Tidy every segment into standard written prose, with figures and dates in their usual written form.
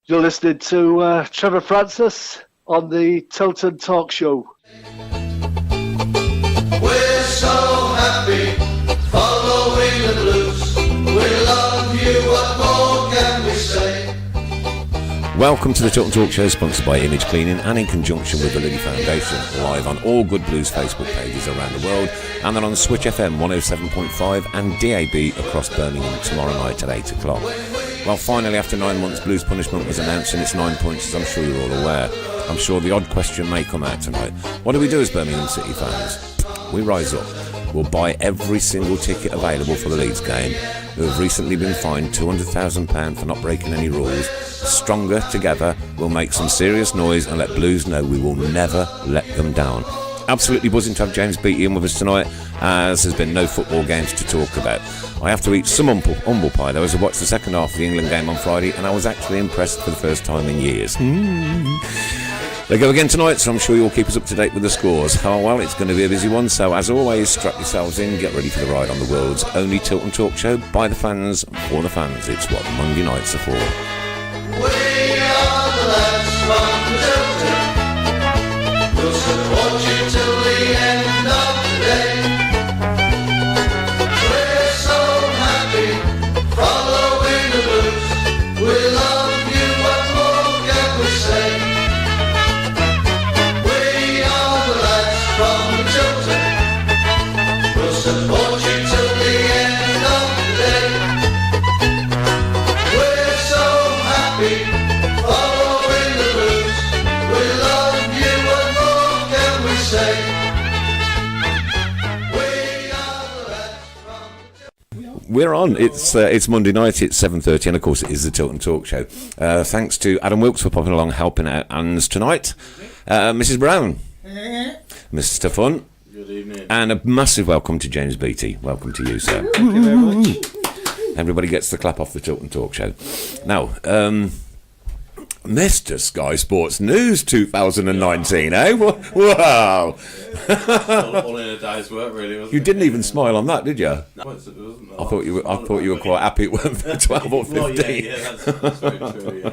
You're listening to Trevor Francis on the Tilton Talk Show. We're so happy following the blues. We love you, what more can we say? Welcome to the Tilton Talk Show, sponsored by Image Cleaning and in conjunction with the Lily Foundation, live on all Good Blues Facebook pages around the world, and then on Switch FM 107.5 and DAB across Birmingham tomorrow night at 8 o'clock. Well, finally, after 9 months, Blues Punishment was announced in its 9 points, as I'm sure you're all aware. I'm sure the odd question may come out tonight. What do we do as Birmingham City fans? We rise up. We'll buy every single ticket available for the Leeds game, who have recently been fined £200,000 for not breaking any rules. Stronger together, we'll make some serious noise and let Blues know we will never let them down. Absolutely buzzing to have James Beattie in with us tonight, as there's been no football games to talk about. I have to eat some humble pie though, as I watched the second half of the England game on Friday, and I was actually impressed for the first time in years. They go again tonight, so I'm sure you'll keep us up to date with the scores. Oh well, it's going to be a busy one, so as always, strap yourselves in, get ready for the ride on the world's only Tilton Talk Show, by the fans, for the fans. It's what Monday nights are for. We are the lads from Tilton. We'll support you till the end of the day. We're so happy following the blues. We love you, what more can we say? We are the lads from Tilton. We'll support you till the end of the day. We're so happy following the blues. We love you, what more can we say? We are the lads from We're on. It's Monday night. It's 7:30, and of course it is the Tilton Talk Show. Thanks to Adam Wilkes for popping along, helping out Anne's tonight. Mrs. Brown, Mr. Fun, Good evening. and a massive welcome to James Beattie. Welcome to you, sir. Thank you very much. Everybody gets the clap off the Tilton Talk Show. Now, Mr. Sky Sports News 2019, eh? Wow. all in a day's work, really, wasn't You it? didn't even smile on that, did you? No, it wasn't. I thought you were quite happy it went for 12 or 15. Well, yeah, that's very true.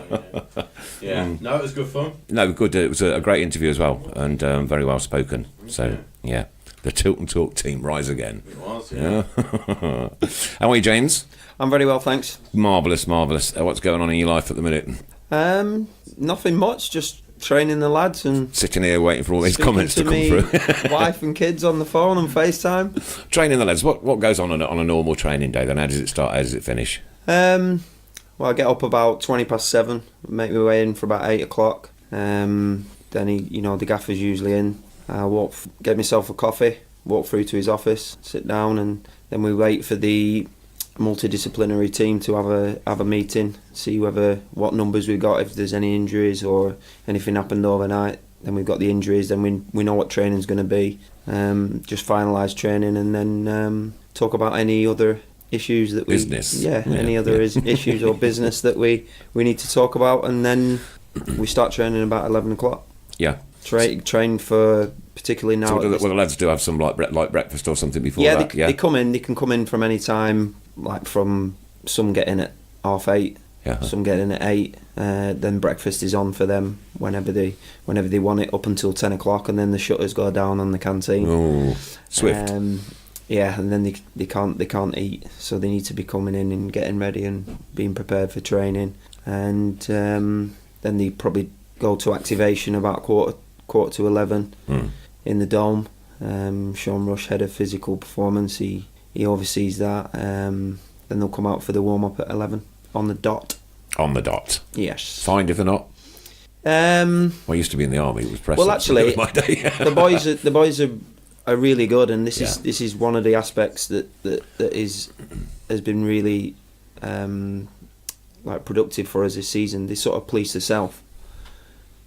Yeah. No, it was good fun. No, good. It was a great interview as well, and very well spoken. So, yeah, the Tilton Talk team rise again. It was, Yeah. How are you, James? I'm very well, thanks. Marvellous. What's going on in your life at the minute? Nothing much, just training the lads and Sitting here waiting for all these speaking comments to come me through. wife and kids on the phone on FaceTime. Training the lads. What goes on a normal training day then? How does it start? How does it finish? Well, I get up about 7:20, make my way in for about 8 o'clock. Then the gaffer's usually in. I get myself a coffee, walk through to his office, sit down, and then we wait for the multidisciplinary team to have a meeting, see what numbers we've got, if there's any injuries or anything happened overnight. Then we've got the injuries, then we know what training's going to be. Just finalise training and then talk about any other issues that Business. Any other issues or business that we need to talk about, and then we start training about 11 o'clock. Yeah. Train for particularly now. So the lads do have some like breakfast or something before Yeah, that. they come in. They can come in from any time. Like from some get in at 8:30, Yeah. some get in at 8. Then breakfast is on for them whenever they want it, up until 10 o'clock, and then the shutters go down on the canteen. Oh, swift. Yeah, and then they can't eat, so they need to be coming in and getting ready and being prepared for training. And then they probably go to activation about quarter to 11 in the dome. Sean Rush, head of physical performance, he oversees that. Then they'll come out for the warm up at 11 on the dot. On the dot. Yes. Fined if they're not. Well, I used to be in the army. It was press. Well, actually, it was my day. the boys are really good, and this is one of the aspects that has been really productive for us this season. They sort of police themselves.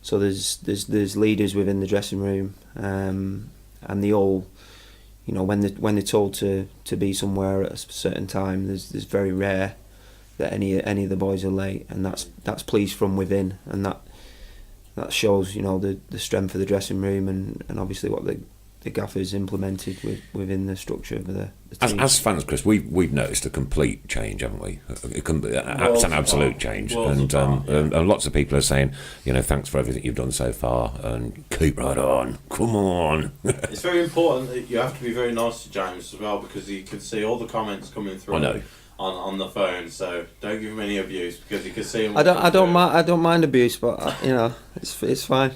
So there's leaders within the dressing room, and they all, when they're told to be somewhere at a certain time, there's very rare that any of the boys are late, and that's police from within, and that shows the strength of the dressing room and obviously what the the gaffer's implemented within the structure of the team. As fans, Chris, we've noticed a complete change, haven't we? It's an absolute change, and lots of people are saying, thanks for everything you've done so far, and keep right on. Come on. It's very important that you have to be very nice to James as well, because you can see all the comments coming through. I know. On the phone, so don't give him any abuse, because you can see him. I don't mind abuse, but it's fine.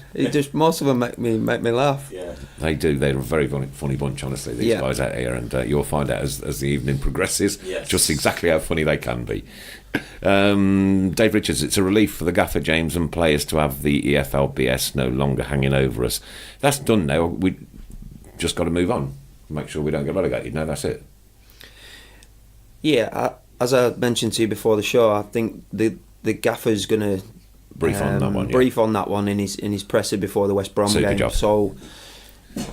Most of them make me laugh. Yeah, they do. They're a very funny bunch, honestly. These guys out here, and you'll find out as the evening progresses just exactly how funny they can be. Dave Richards, it's a relief for the gaffer, James, and players to have the EFLBS no longer hanging over us. That's done now. We just got to move on. Make sure we don't get relegated. No, that's it. Yeah, as I mentioned to you before the show, I think the gaffer's going to brief on that one. Yeah. Brief on that one in his presser before the West Brom Super game. Job. So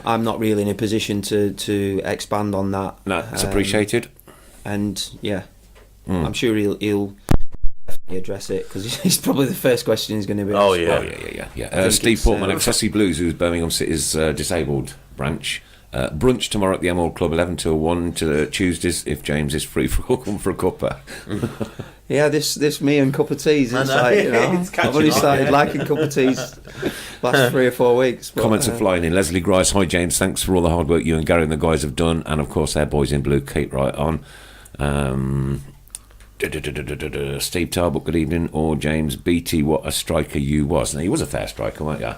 I'm not really in a position to expand on that. No, it's appreciated. And I'm sure he'll address it, because he's probably the first question he's going to be asked. Oh yeah. Steve Portman, Excessi Blues, who's Birmingham City's disabled branch. Brunch tomorrow at the Emerald Club, 11 till 1 to Tuesdays, if James is free for a cuppa. Yeah, this me and cup of teas. It's like, I've only started liking cup of teas last 3 or 4 weeks. But, Comments are flying in. Leslie Grice, hi James, thanks for all the hard work you and Gary and the guys have done, and of course their boys in blue, keep right on. Steve Tarbuck, good evening. Or James Beattie, what a striker you was. Now, you was a fair striker, weren't you?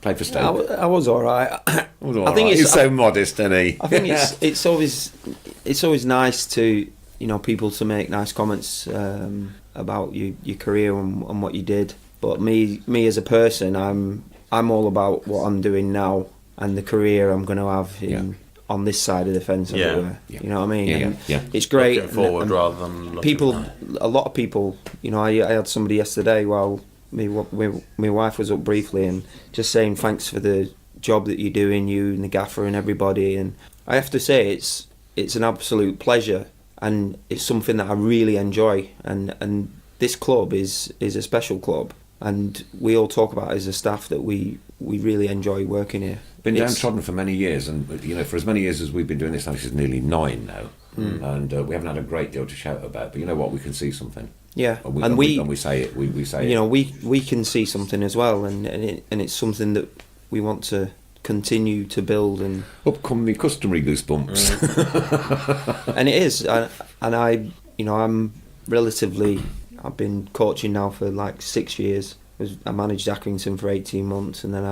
Played for Stoke. I was all right. I think he's so modest, isn't he? I think it's always nice to people to make nice comments about your career and what you did. But me as a person, I'm all about what I'm doing now and the career I'm going to have on this side of the fence. You know what I mean? It's great. Looking forward rather than a lot of people. I had somebody yesterday while my wife was up briefly, and just saying thanks for the job that you're doing, you and the gaffer and everybody. And I have to say it's an absolute pleasure, and it's something that I really enjoy. And this club is a special club, and we all talk about it as a staff that we really enjoy working here. Been downtrodden for many years, and for as many years as we've been doing this, this is nearly 9 now, and we haven't had a great deal to shout about. But you know what, we can see something. Yeah, and we say it. We say it. We can see something as well, and it's something that we want to continue to build. And up come the customary goosebumps. And it is, I'm relatively. I've been coaching now for like 6 years. I managed Accrington for 18 months, and then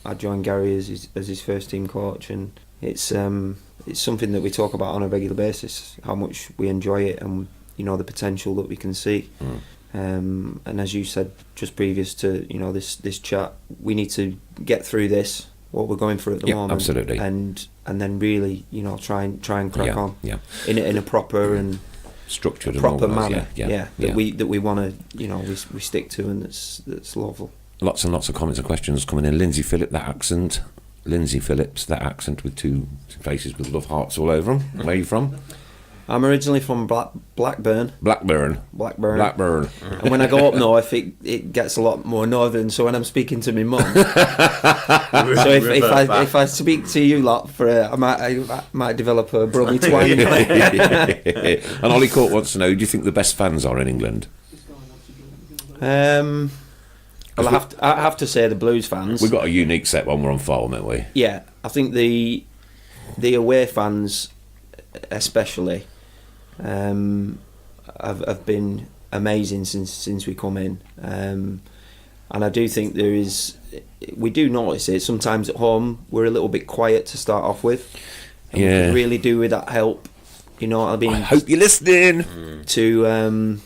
I joined Gary as his first team coach, and it's something that we talk about on a regular basis, how much we enjoy it, and the potential that we can see. And as you said just previous to this chat, we need to get through this, what we're going through at the moment, absolutely, and then really try and crack on in a proper and structured proper and manner, that we want to we stick to, and that's lawful. Lots and lots of comments and questions coming in. Lindsay Phillips, that accent with 2 faces with love hearts all over them. Where are you from? I'm originally from Blackburn. Blackburn. And when I go up north, it gets a lot more northern. So when I'm speaking to my mum, so if I speak to you lot I might develop a Brummy twang. And Ollie Court wants to know, who do you think the best fans are in England? Well, I have to say the Blues fans. We've got a unique set when we're on file, haven't we? Yeah, I think the away fans, especially, have been amazing since we come in, and I do think we do notice it sometimes at home. We're a little bit quiet to start off with, and we could really do with that help. You know what I mean? I hope you're listening. To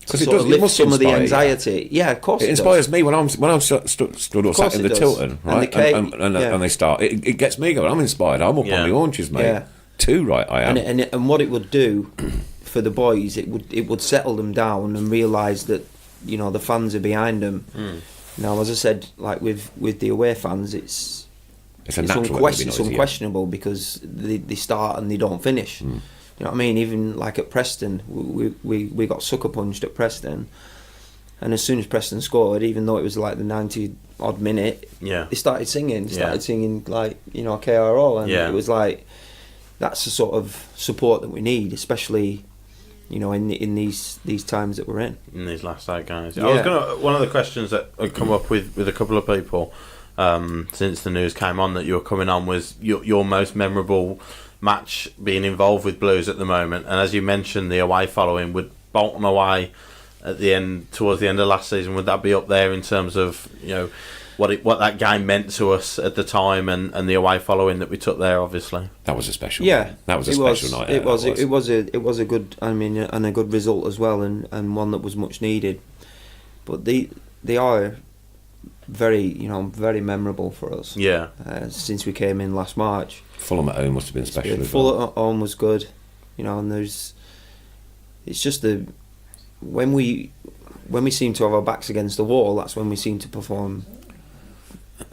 because it does lift some of the anxiety. Yeah, of course it inspires me when I'm stood or sat in the Tilton, right, and they start. It gets me going. I'm inspired. I'm up on the haunches, mate. Yeah. Too right, I am. And what it would do for the boys, it would settle them down and realise that the fans are behind them. Now, as I said, like with the away fans, it's unquestionable because they start and they don't finish. You know what I mean? Even like at Preston, we got sucker punched at Preston, And as soon as Preston scored, even though it was like the 90 odd minute, they started singing. Like, you know, KRO, and it was like, that's the sort of support that we need, especially, you know, in these times that we're in these last 8 games. Yeah. I was gonna, one of the questions that had come up with a couple of people since the news came on that you were coming on was your most memorable match being involved with Blues at the moment. And as you mentioned, the away following with Bolton away towards the end of last season, would that be up there in terms of, you know, what that game meant to us at the time, and the away following that we took there? Obviously, that was a special. Yeah, that was a special night. It was a good. I mean, and a good result as well, and one that was much needed. But they are very memorable for us. Yeah, since we came in last March. Fulham at home must have been special. Fulham at home was good, you know, and it's just when we seem to have our backs against the wall, that's when we seem to perform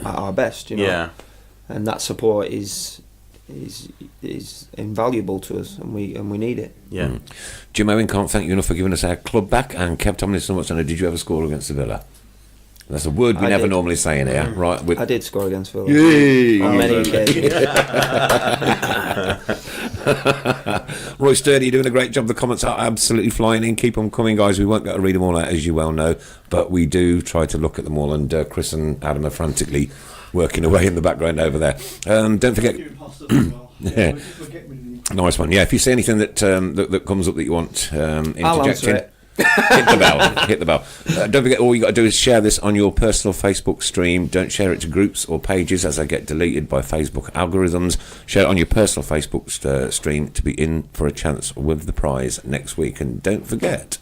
at our best, you know. Yeah. And that support is invaluable to us, and we need it. Yeah. Jim Owen can't thank you enough for giving us our club back, and Kev Tomlinson wants to know, did you ever score against the Villa? That's a word we never normally say in here, right? I did score against Villa. Yay! On many occasions. Roy Sturdy, you're doing a great job. The comments are absolutely flying in. Keep on coming, guys. We won't get to read them all out, as you well know, but we do try to look at them all, and Chris and Adam are frantically working away in the background over there. Don't forget... Yeah. Nice one. Yeah, if you see anything that comes up that you want interjecting... hit the bell. Don't forget, all you got to do is share this on your personal Facebook stream. Don't share it to groups or pages, as I get deleted by Facebook algorithms. Share it on your personal Facebook stream to be in for a chance with the prize next week. And don't forget,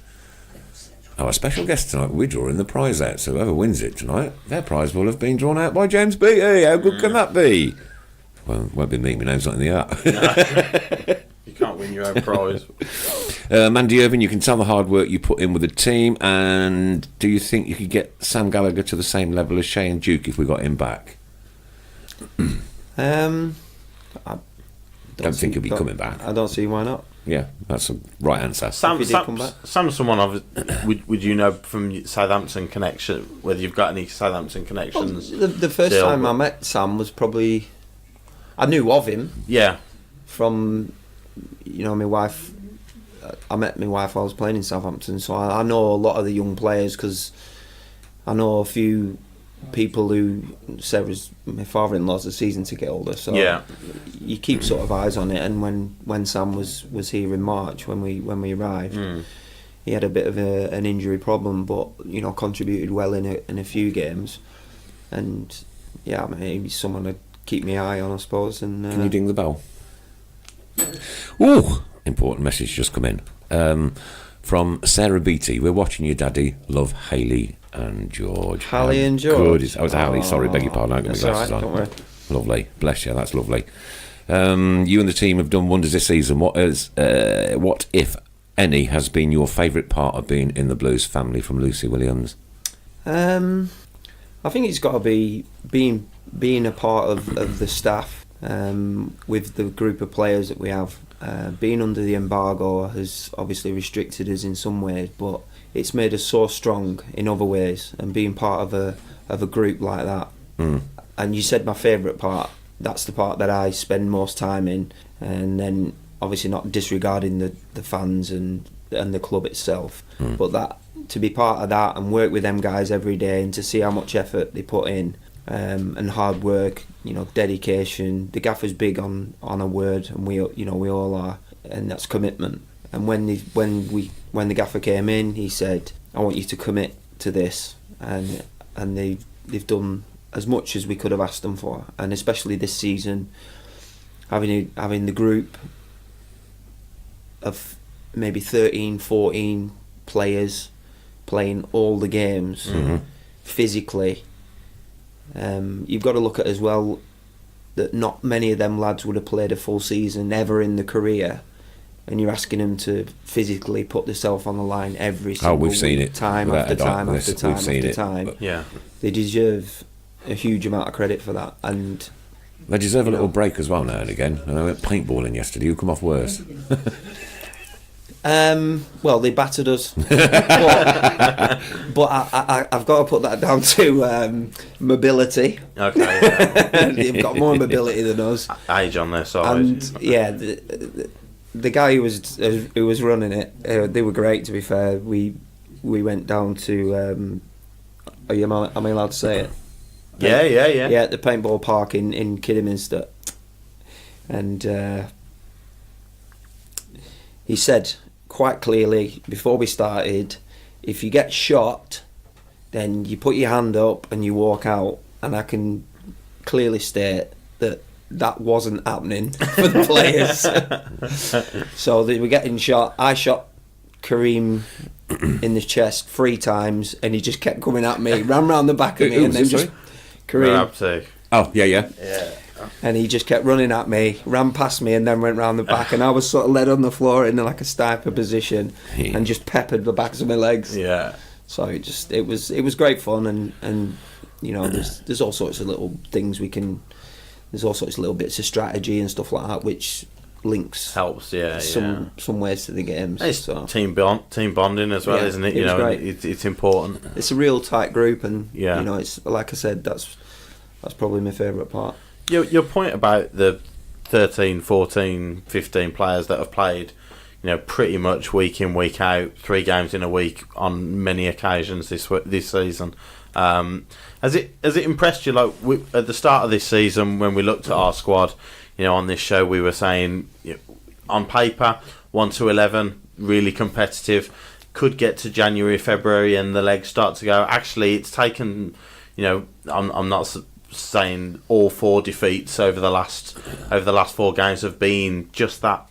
our special guest tonight, we're drawing the prize out, so whoever wins it tonight, their prize will have been drawn out by James Beattie. How good can that be? Well, won't be me, my name's not in the art. You can't win your own prize. Mandy Irvin, you can tell the hard work you put in with the team, and do you think you could get Sam Gallagher to the same level as Shane Duke if we got him back? I don't think he'll be coming back. I don't see why not. Yeah, that's the right answer. Sam's someone would you know from Southampton connection, whether you've got any Southampton connections? Well, the first time I met Sam was probably... I knew of him. Yeah. From, you know, my wife... I met my wife while I was playing in Southampton, so I know a lot of the young players, because I know a few people who... Sarah's my father-in-law's a season ticket holder, so you keep sort of eyes on it. And when Sam was here in March, when we arrived, he had a bit of an injury problem, but, you know, contributed well in a few games. And yeah, I mean, he's someone to keep my eye on, I suppose. And can you ding the bell? Ooh, important message just come in from Sarah Beattie. We're watching you, Daddy. Love, Hayley and George. Hallie and George. Good. Oh, it's Hallie. Sorry, beg your pardon. I got my glasses on. Don't worry. Lovely. Bless you. That's lovely. You and the team have done wonders this season. What, if any, has been your favourite part of being in the Blues family? From Lucy Williams. I think it's got to be being a part of the staff with the group of players that we have. Being under the embargo has obviously restricted us in some ways, but it's made us so strong in other ways. And being part of a group like that. And you said my favourite part. That's the part that I spend most time in, and then obviously not disregarding the fans and the club itself, but that to be part of that and work with them guys every day, and to see how much effort they put in, and hard work, you know, dedication. The gaffer's big on a word, and we all are, and that's commitment. And when the gaffer came in, he said, "I want you to commit to this," and they've done as much as we could have asked them for. And especially this season, having the group of maybe 13, 14 players playing all the games physically. You've got to look at as well that not many of them lads would have played a full season ever in their career, and you're asking them to physically put themselves on the line every single we've seen it time after time after time after time. Yeah, they deserve a huge amount of credit for that, and they deserve a little break as well now and again. And I went paintballing yesterday. Who come off worse? Well, they battered us, but I've got to put that down to mobility. Okay, yeah. They've got more mobility than us. Age on their side. And yeah, the guy who was running it, they were great. To be fair, we went down to. Am I allowed to say it? Yeah. Yeah, at the paintball park in Kidderminster, and he said quite clearly before we started, if you get shot, then you put your hand up and you walk out. And I can clearly state that wasn't happening for the players. So they were getting shot. I shot Kareem in the chest 3 times, and he just kept coming at me, ran round the back of me, and then just Kareem. Oh, yeah. And he just kept running at me, ran past me, and then went round the back. And I was sort of led on the floor in like a sniper position, and just peppered the backs of my legs. Yeah. So it was great fun, and you know, there's all sorts of little things there's all sorts of little bits of strategy and stuff like that, which helps some ways to the games. It's so. team bonding as well, isn't it? You know, it's important. It's a real tight group, and you yeah, know, it's like I said, that's probably my favourite part. Your point about the 13, 14, 15 players that have played, you know, pretty much week in, week out, 3 games in a week on many occasions this season. Has it impressed you? Like at the start of this season, when we looked at our squad, you know, on this show, we were saying, you know, on paper, 1 to 11, really competitive. Could get to January, February, and the legs start to go. Actually, it's taken, you know, I'm not saying all 4 defeats over the last 4 games have been just that,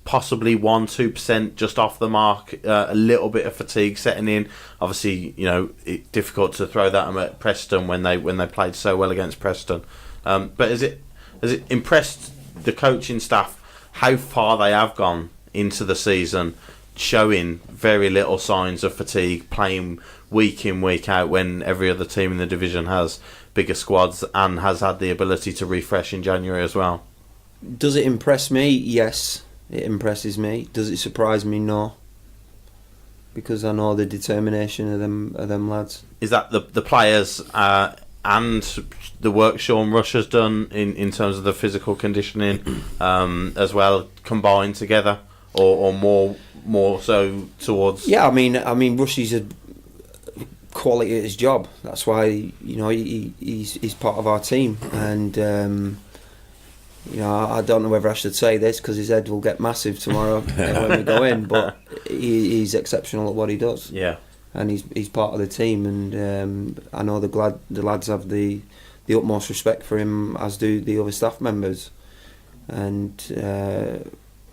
possibly 1-2% just off the mark, a little bit of fatigue setting in. Obviously, you know, it's difficult to throw that at Preston when they played so well against Preston. But has it impressed the coaching staff how far they have gone into the season, showing very little signs of fatigue, playing week in, week out when every other team in the division has bigger squads and has had the ability to refresh in January as well? Does it impress me? Yes, it impresses me. Does it surprise me? No, because I know the determination of them lads. Is that the players and the work Sean Rush has done in terms of the physical conditioning as well, combined together, or more so towards? Yeah, I mean Rushy's a quality at his job. That's why, you know, he's part of our team, and you know, I don't know whether I should say this because his head will get massive tomorrow when we go in, but he's exceptional at what he does. Yeah, and he's part of the team, and I know the lads have the utmost respect for him, as do the other staff members, and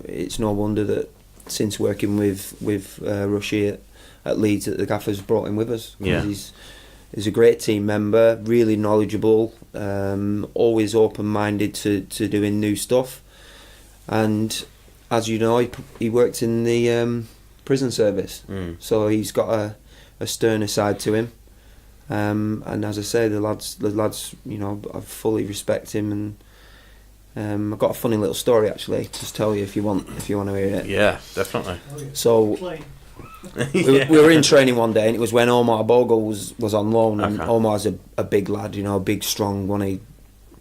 it's no wonder that since working with Rushy at Leeds, that the gaffer's brought him with us. Yeah, he's a great team member, really knowledgeable, always open-minded to doing new stuff, and as you know, he worked in the prison service, so he's got a sterner side to him, and as I say, the lads, you know, I fully respect him, and I've got a funny little story actually to tell you if you want to hear it. Yeah, definitely. So we were in training one day, and it was when Omar Bogle was on loan, and Omar's a big lad, you know, a big strong one. He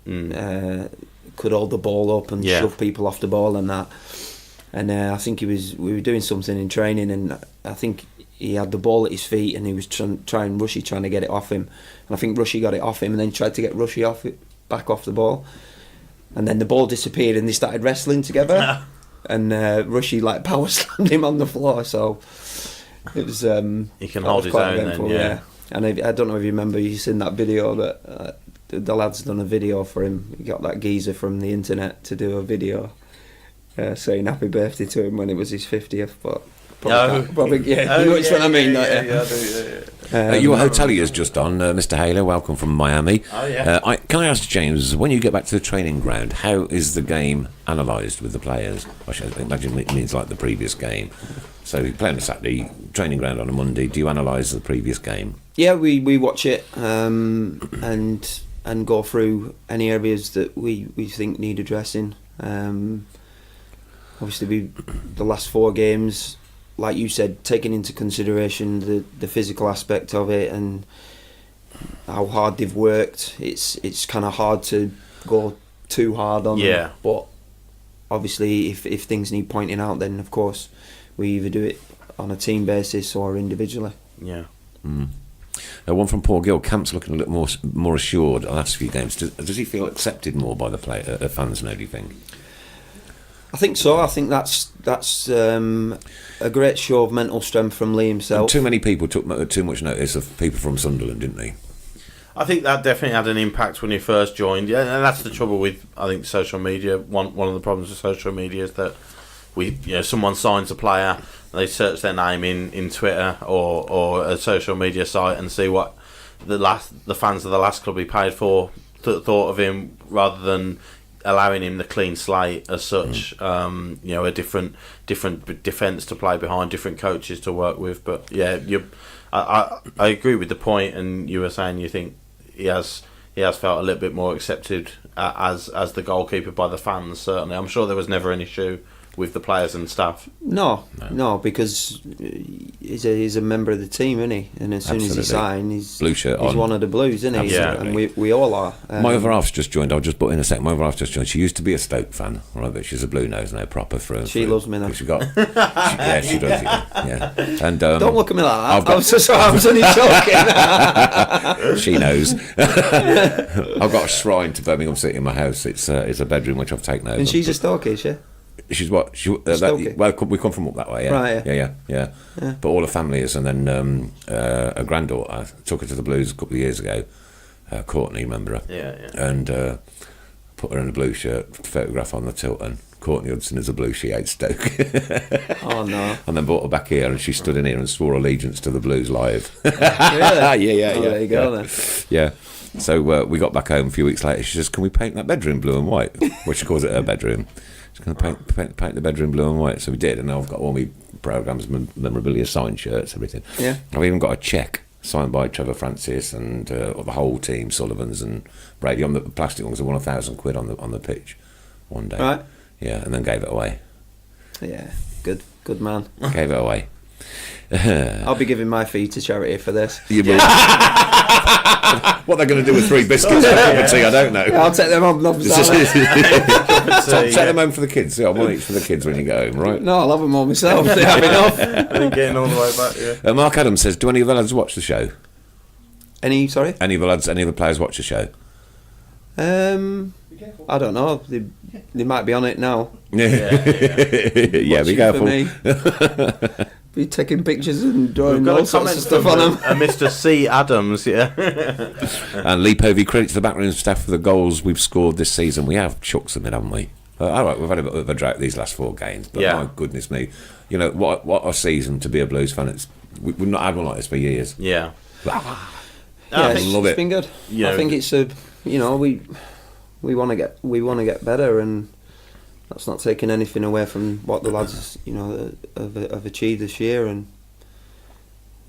could hold the ball up and shove people off the ball and that. And I think we were doing something in training, and I think he had the ball at his feet, and he was trying to get it off him. And I think Rushy got it off him, and then tried to get Rushy back off the ball. And then the ball disappeared, and they started wrestling together. And Rushy like power slammed him on the floor. So it was. He can hold his own then, yeah. And I don't know if you remember, you seen that video that the lad's done a video for him. He got that geezer from the internet to do a video saying happy birthday to him when it was his 50th. But probably you know what I mean. Your hoteliers just on, Mr. Haler. Welcome from Miami. Oh yeah. Can I ask James, when you get back to the training ground, how is the game analysed with the players? I should imagine it means like the previous game. So you play on a Saturday, training ground on a Monday. Do you analyse the previous game? Yeah, we watch it and go through any areas that we think need addressing. obviously the last 4 games, like you said, taking into consideration the physical aspect of it and how hard they've worked, it's kind of hard to go too hard on them. But obviously if things need pointing out, then of course we either do it on a team basis or individually. One from Paul Gill. Camp's looking a little more assured the last few games. Does he feel accepted more by the fans now, do you think? I think so. I think that's a great show of mental strength from Lee himself. And too many people took too much notice of people from Sunderland, didn't they? I think that definitely had an impact when he first joined. Yeah, and that's the trouble with, I think, social media. One of the problems with social media is that someone signs a player, they search their name in Twitter or a social media site and see what the fans of the last club he played for thought of him, rather than allowing him the clean slate as such. A different defence to play behind, different coaches to work with. But yeah, I agree with the point, and you were saying you think he has felt a little bit more accepted as the goalkeeper by the fans. Certainly, I'm sure there was never an issue with the players and staff. No, because he's a member of the team, isn't he? And as soon as he signed, he's blue shirt he's on. one of the Blues, isn't he? Yeah, and we all are. My other half's just joined. I'll just put in a sec. My other half's just joined. She used to be a Stoke fan, right? But she's a Blue nose now, proper for. She loves me now. She does. Yeah. And don't look at me like that. I was only joking. She knows. I've got a shrine to Birmingham City in my house. It's a bedroom which I've taken over. And she's a Stoke, is she? She's what? We come from up that way, yeah. Right, yeah. But all the family is, and then a granddaughter took her to the Blues a couple of years ago. Courtney, remember her? Yeah. And put her in a blue shirt, photograph on the Tilton. Courtney Hudson is a Blue, she hates Stoke. Oh no! And then brought her back here, and she stood in here and swore allegiance to the Blues live. Really? Yeah. There you go then. Yeah. So we got back home a few weeks later. She says, "Can we paint that bedroom blue and white?" Well, she calls it her bedroom. She's going to paint the bedroom blue and white. So we did, and now I've got all my programmes, memorabilia, signed shirts, everything. Yeah. I've even got a cheque signed by Trevor Francis and the whole team, Sullivans and Brady. On the plastic ones, I won £1,000 on the pitch one day. Right. Yeah, and then gave it away. Yeah, good man. Gave it away. I'll be giving my fee to charity for this. You will. What they're going to do with 3 biscuits for a cup of tea, I don't know. I'll take them home. Take them home for the kids. Yeah, one each for the kids when you go home, right? No, I'll have them all myself. They have enough. And getting all the way back, yeah. Mark Adams says, do any of the lads watch the show? Any of the players watch the show? I don't know. They might be on it now. Yeah, be careful. For me. Be taking pictures and drawing all sorts of stuff from on them. Mr. C. Adams, yeah. And Lee Povey credits the backroom staff for the goals we've scored this season. We have chucked them in, haven't we? All right, we've had a bit of a drought these last 4 games, but my goodness me, what a season to be a Blues fan. We've not had one like this for years. Yeah. It's been good. I think it's we want to get better, and that's not taking anything away from what the lads have achieved this year, and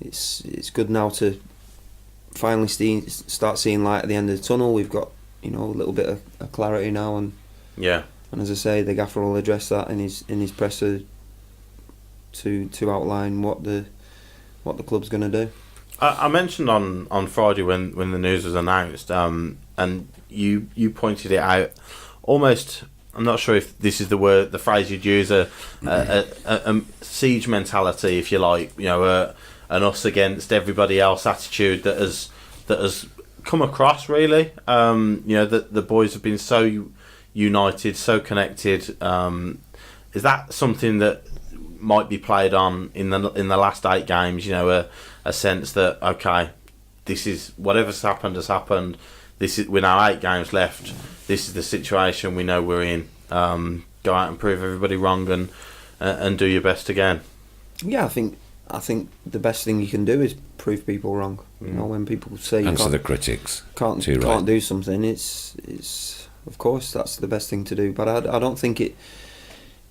it's good now to finally start seeing light at the end of the tunnel. We've got a little bit of clarity now, and as I say, the gaffer will address that in his presser to outline what the club's going to do. I mentioned on Friday when the news was announced, and you pointed it out almost. I'm not sure if this is the phrase you'd use, a siege mentality, if you like, an us against everybody else attitude that has come across really. That the boys have been so united, so connected. Is that something that might be played on in the last 8 games? A sense that this is whatever's happened has happened. We're now 8 games left. This is the situation we know we're in. Go out and prove everybody wrong and do your best again. Yeah, I think the best thing you can do is prove people wrong. When people say answer the critics can't do something, it's of course that's the best thing to do. But I don't think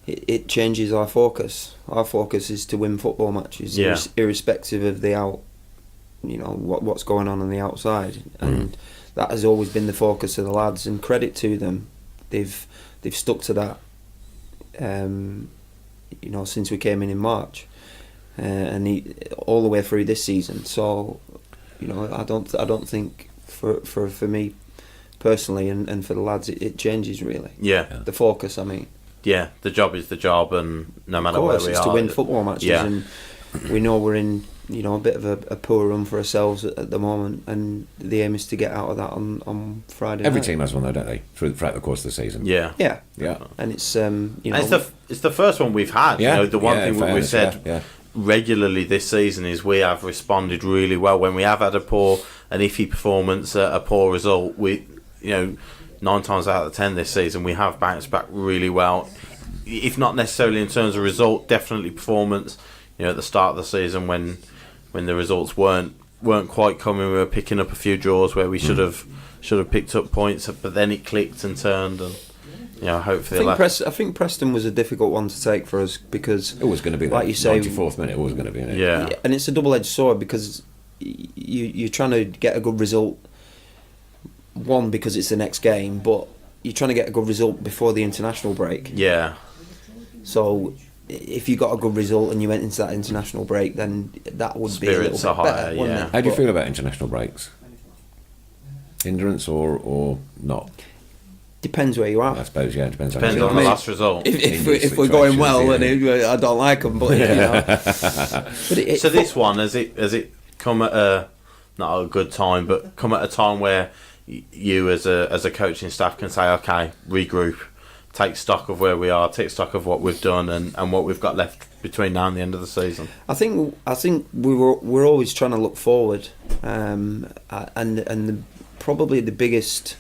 it changes our focus. Our focus is to win football matches, irrespective of what's going on the outside, and that has always been the focus of the lads. And credit to them, they've stuck to that since we came in March, and all the way through this season. So, I don't think for me personally and for the lads it changes really. Yeah. The focus, I mean. Yeah, the job is the job, and no matter where we it's are, to win football matches, and we know we're in a bit of a poor run for ourselves at the moment, and the aim is to get out of that on Friday. Every night. team has one though, don't they? Throughout the course of the season. Yeah, and it's And it's the first one we've had. Yeah. The one thing we've said regularly this season is we have responded really well when we have had an iffy performance, a poor result. We 9 times out of 10 this season we have bounced back really well, if not necessarily in terms of result, definitely performance. At the start of the season when the results weren't quite coming, we were picking up a few draws where we should have picked up points, but then it clicked and turned, and hopefully I think Preston was a difficult one to take for us because it was going to be like you say, 94th minute. It was going to be, yeah, and it's a double-edged sword because you're trying to get a good result. One, because it's the next game, but you're trying to get a good result before the international break. Yeah. So if you got a good result and you went into that international break, then that would be a little bit better, wouldn't it? How do you feel about international breaks? Hindrance or not? Depends where you are. I suppose, yeah. Depends on the last result. If we're going well, and I don't like them, but so this one, has it come at not a good time, but come at a time where you as a coaching staff can say, okay, regroup, take stock of where we are, take stock of what we've done and what we've got left between now and the end of the season. I think we're always trying to look forward, and probably the biggest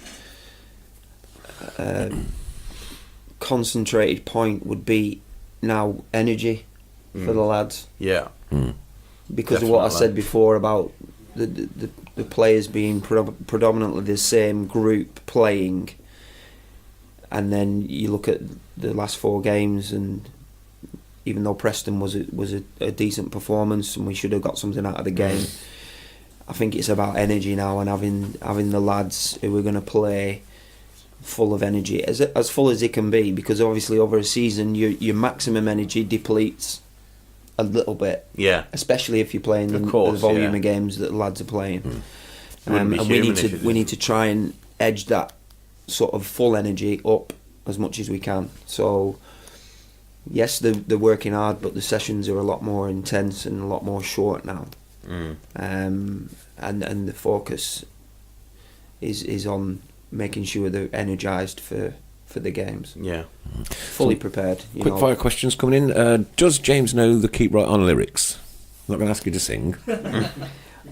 concentrated point would be now energy for the lads. Yeah. Because of what I said before about the players being predominantly the same group playing, and then you look at the last 4 games, and even though Preston was a decent performance and we should have got something out of the game, I think it's about energy now and having the lads who are going to play full of energy, as full as it can be, because obviously over a season your maximum energy depletes a little bit, especially if you're playing the volume of games that the lads are playing, and we need to try and edge that sort of full energy up as much as we can. So yes, they're working hard, but the sessions are a lot more intense and a lot more short now, and the focus is on making sure they're energised for the games. Yeah. Fully prepared. Quick fire questions coming in. Does James know the Keep Right On lyrics? I'm not going to ask you to sing.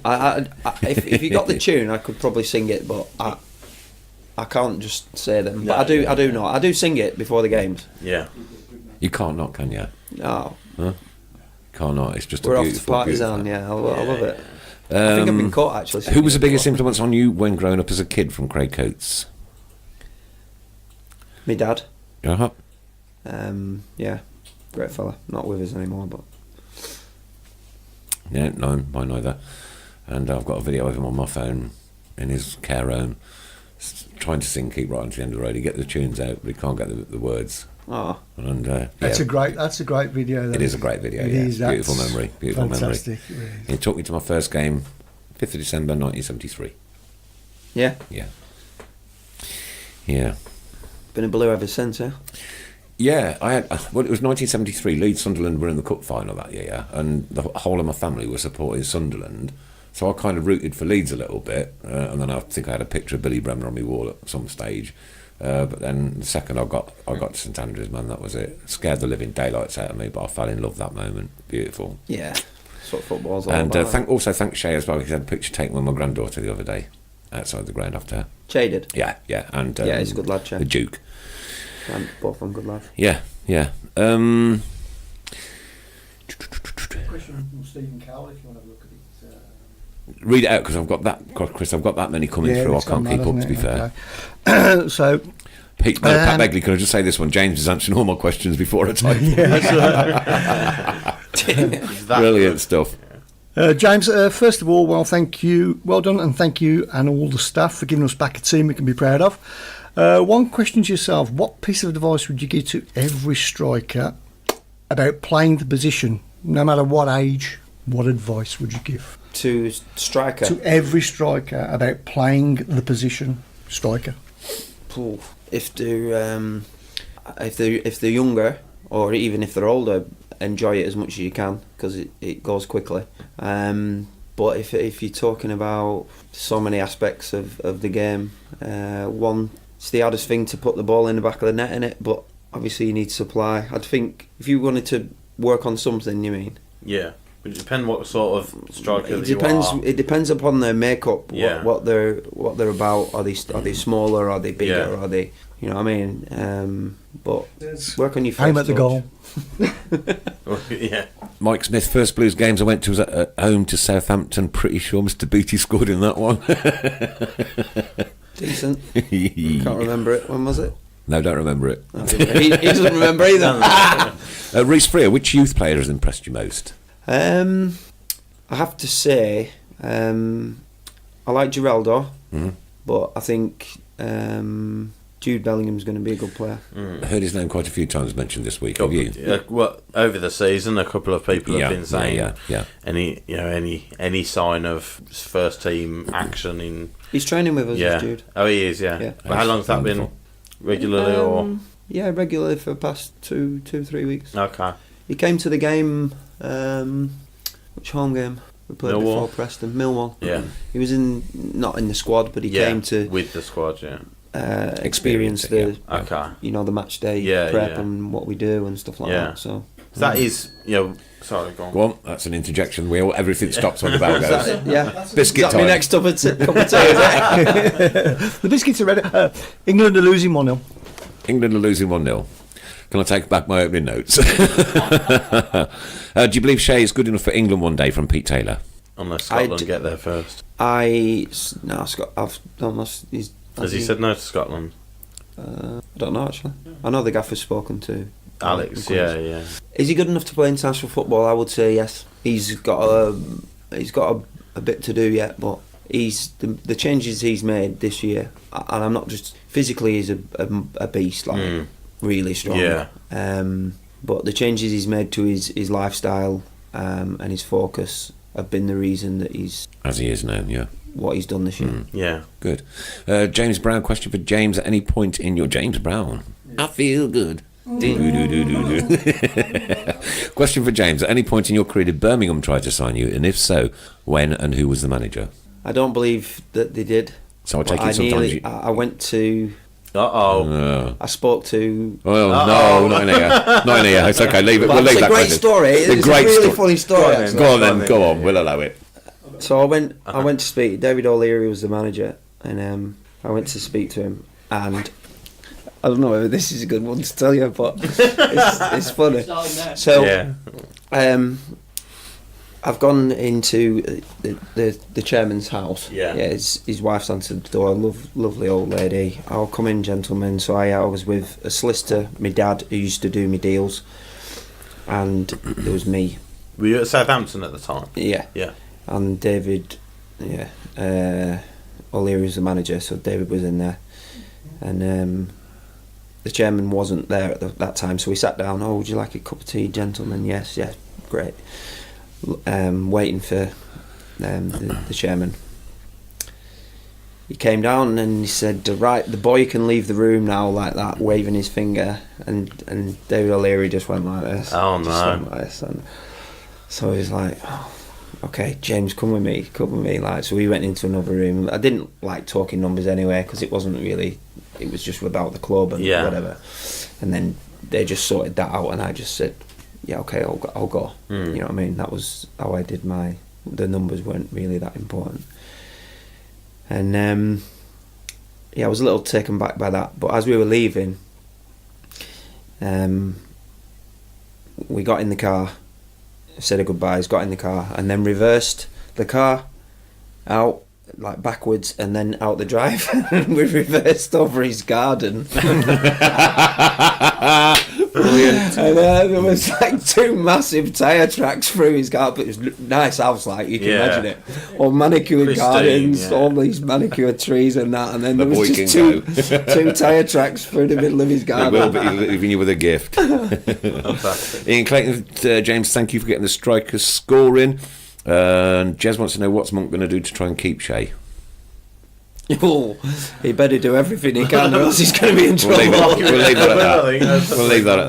If you got the tune, I could probably sing it, but I can't just say them. But I do know. I do sing it before the games. Yeah. You can't not, can you? No. Huh? Can't not. It's just We're a off beautiful, to Partisan, beautiful. I love it. I think I've been caught actually. Who was the biggest influence on you when growing up as a kid from Craig Coates? My dad. Uh-huh. Yeah, great fella. Not with us anymore, but Yeah, no, mine neither. And I've got a video of him on my phone in his care home trying to sing Keep Right On to the End of the Road. He gets the tunes out, but he can't get the words. Oh, and that's a great video. It is a great video. It yeah. is, Beautiful memory. Beautiful fantastic, memory. Really. He took me to my first game, 5th of December 1973. Yeah. Been a Blue ever since, yeah. Yeah, I had. Well, it was 1973. Leeds Sunderland were in the cup final that year, and the whole of my family were supporting Sunderland. So I kind of rooted for Leeds a little bit, and then I think I had a picture of Billy Bremner on my wall at some stage. But then the second I got to St Andrews, man, that was it. Scared the living daylights out of me, but I fell in love that moment. Beautiful. Yeah, that's what football's all and about. Thanks Shay as well, because he had a picture taken with my granddaughter the other day outside the ground after. Shay did? Yeah, and yeah, he's a good lad, Shay. The Duke. Both of them good lads. Yeah. Question from Stephen Cowell, if you want to look at it. Read it out, because I've got that, Chris. I've got that many coming through. I can't keep up, to be fair. Okay. So, Pat Begley, can I just say this one? James is answering all my questions before I type them. Brilliant stuff. James, first of all, thank you, well done, and thank you and all the staff for giving us back a team we can be proud of. One question to yourself: what piece of advice would you give to every striker about playing the position, no matter what age? What advice would you give To striker. to every striker about playing the position, striker? Ooh, if they're younger, or even if they're older, enjoy it as much as you can, because it goes quickly. But if you're talking about so many aspects of the game, one, it's the hardest thing to put the ball in the back of the net, in it. But obviously you need supply. I'd think if you wanted to work on something, you mean? Yeah. It depends what sort of striker It that depends. you are. It depends upon their makeup. Yeah. What they're about. Are they smaller? Are they bigger? Yeah. Are they? You know what I mean? But work on your first Aim at the touch. goal. Yeah. Mike Smith, first Blues games I went to was at home to Southampton. Pretty sure Mr. Beattie scored in that one. Decent. Can't remember it. When was it? No, don't remember it. He doesn't remember either. Reece Freer, which youth player has impressed you most? I have to say, I like Geraldo, but I think Jude Bellingham's going to be a good player. I heard his name quite a few times mentioned this week. Have you? Well, over the season, a couple of people have been saying yeah. any sign of first team action in. He's training with us, Yeah. Jude. Oh, he is. Yeah. Yeah. But how long's that been? Regularly or? Yeah, regularly for the past 2-3 weeks. Okay. He came to the game. Which home game we played Millwall. before Preston? Millwall. Yeah. He was not in the squad, but he came to with the squad. Yeah. experience Experience the it, Okay. the match day Yeah, prep yeah. and what we do and stuff like Yeah. that. So That is, sorry, go on. Go on, that's an interjection. Everything stops when the bell Is that goes. it? Yeah. Biscuit Is that my time. next cup of tea? Is it? The biscuits are ready. England are losing 1-0. England are losing 1-0. Can I take back my opening notes? Do you believe Shea is good enough for England one day, from Pete Taylor? Unless Scotland get there first. Scott. I've almost. Has he said no to Scotland? I don't know actually. I know the gaffer's spoken to Alex, Quinns. yeah. Is he good enough to play international football? I would say yes. He's got a bit to do yet, but the changes he's made this year, and I'm not just physically. He's a beast, really strong. Yeah. But the changes he's made to his lifestyle and his focus have been the reason that he's As he is now, yeah. what he's done this year. Yeah. Good. James Brown, question for James. At any point in your... James Brown. I feel good. Question for James. At any point in your career did Birmingham try to sign you? And if so, when and who was the manager? I don't believe that they did. So I take But it sometimes... I went to. I spoke to. Well, no, not in here. Not in here. It's okay. Leave it. But We'll leave it's that. a great question. story. It's a really funny story. actually. Go on then. Go on. We'll allow it. So I went to speak. David O'Leary was the manager, and I went to speak to him. And I don't know whether this is a good one to tell you, but it's funny. So, I've gone into the chairman's house. Yeah. His wife's answered the door. Lovely old lady. I'll come in, gentlemen. So I was with a solicitor, my dad, who used to do me deals, and there was me. Were you at Southampton at the time? Yeah. Yeah. And David, O'Leary was the manager, so David was in there, and the chairman wasn't there at that time, so we sat down. Oh, would you like a cup of tea, gentlemen? Yes, great. Waiting for the chairman. He came down and he said, "Right, the boy can leave the room now," like that, waving his finger, and David O'Leary just went like this. Oh, Just no. went like this, and so he was like, "Oh, okay, James, come with me." Like, so we went into another room. I didn't like talking numbers anyway, because it wasn't really. It was just about the club and whatever. And then they just sorted that out, and I just said, "Yeah, okay, I'll go." You know what I mean? That was how I did the numbers weren't really that important. And I was a little taken back by that. But as we were leaving, we got in the car, said our goodbyes, got in the car, and then reversed the car out like backwards and then out the drive. And we reversed over his garden. Brilliant. And there was like 2 massive tyre tracks through his garden. It was a nice house, like you can imagine it. All manicured Pristine, gardens, yeah. all these manicured trees and that. And then there boy was just can 2 tyre tracks through the middle of his He will garden. be leaving you with a gift. Fantastic. Ian Clayton, James, thank you for getting the strikers scoring. And Jez wants to know what's Monk going to do to try and keep Shea. Oh, he better do everything he can, or else he's going to be in We'll leave trouble. it at that. I think that's We'll leave that at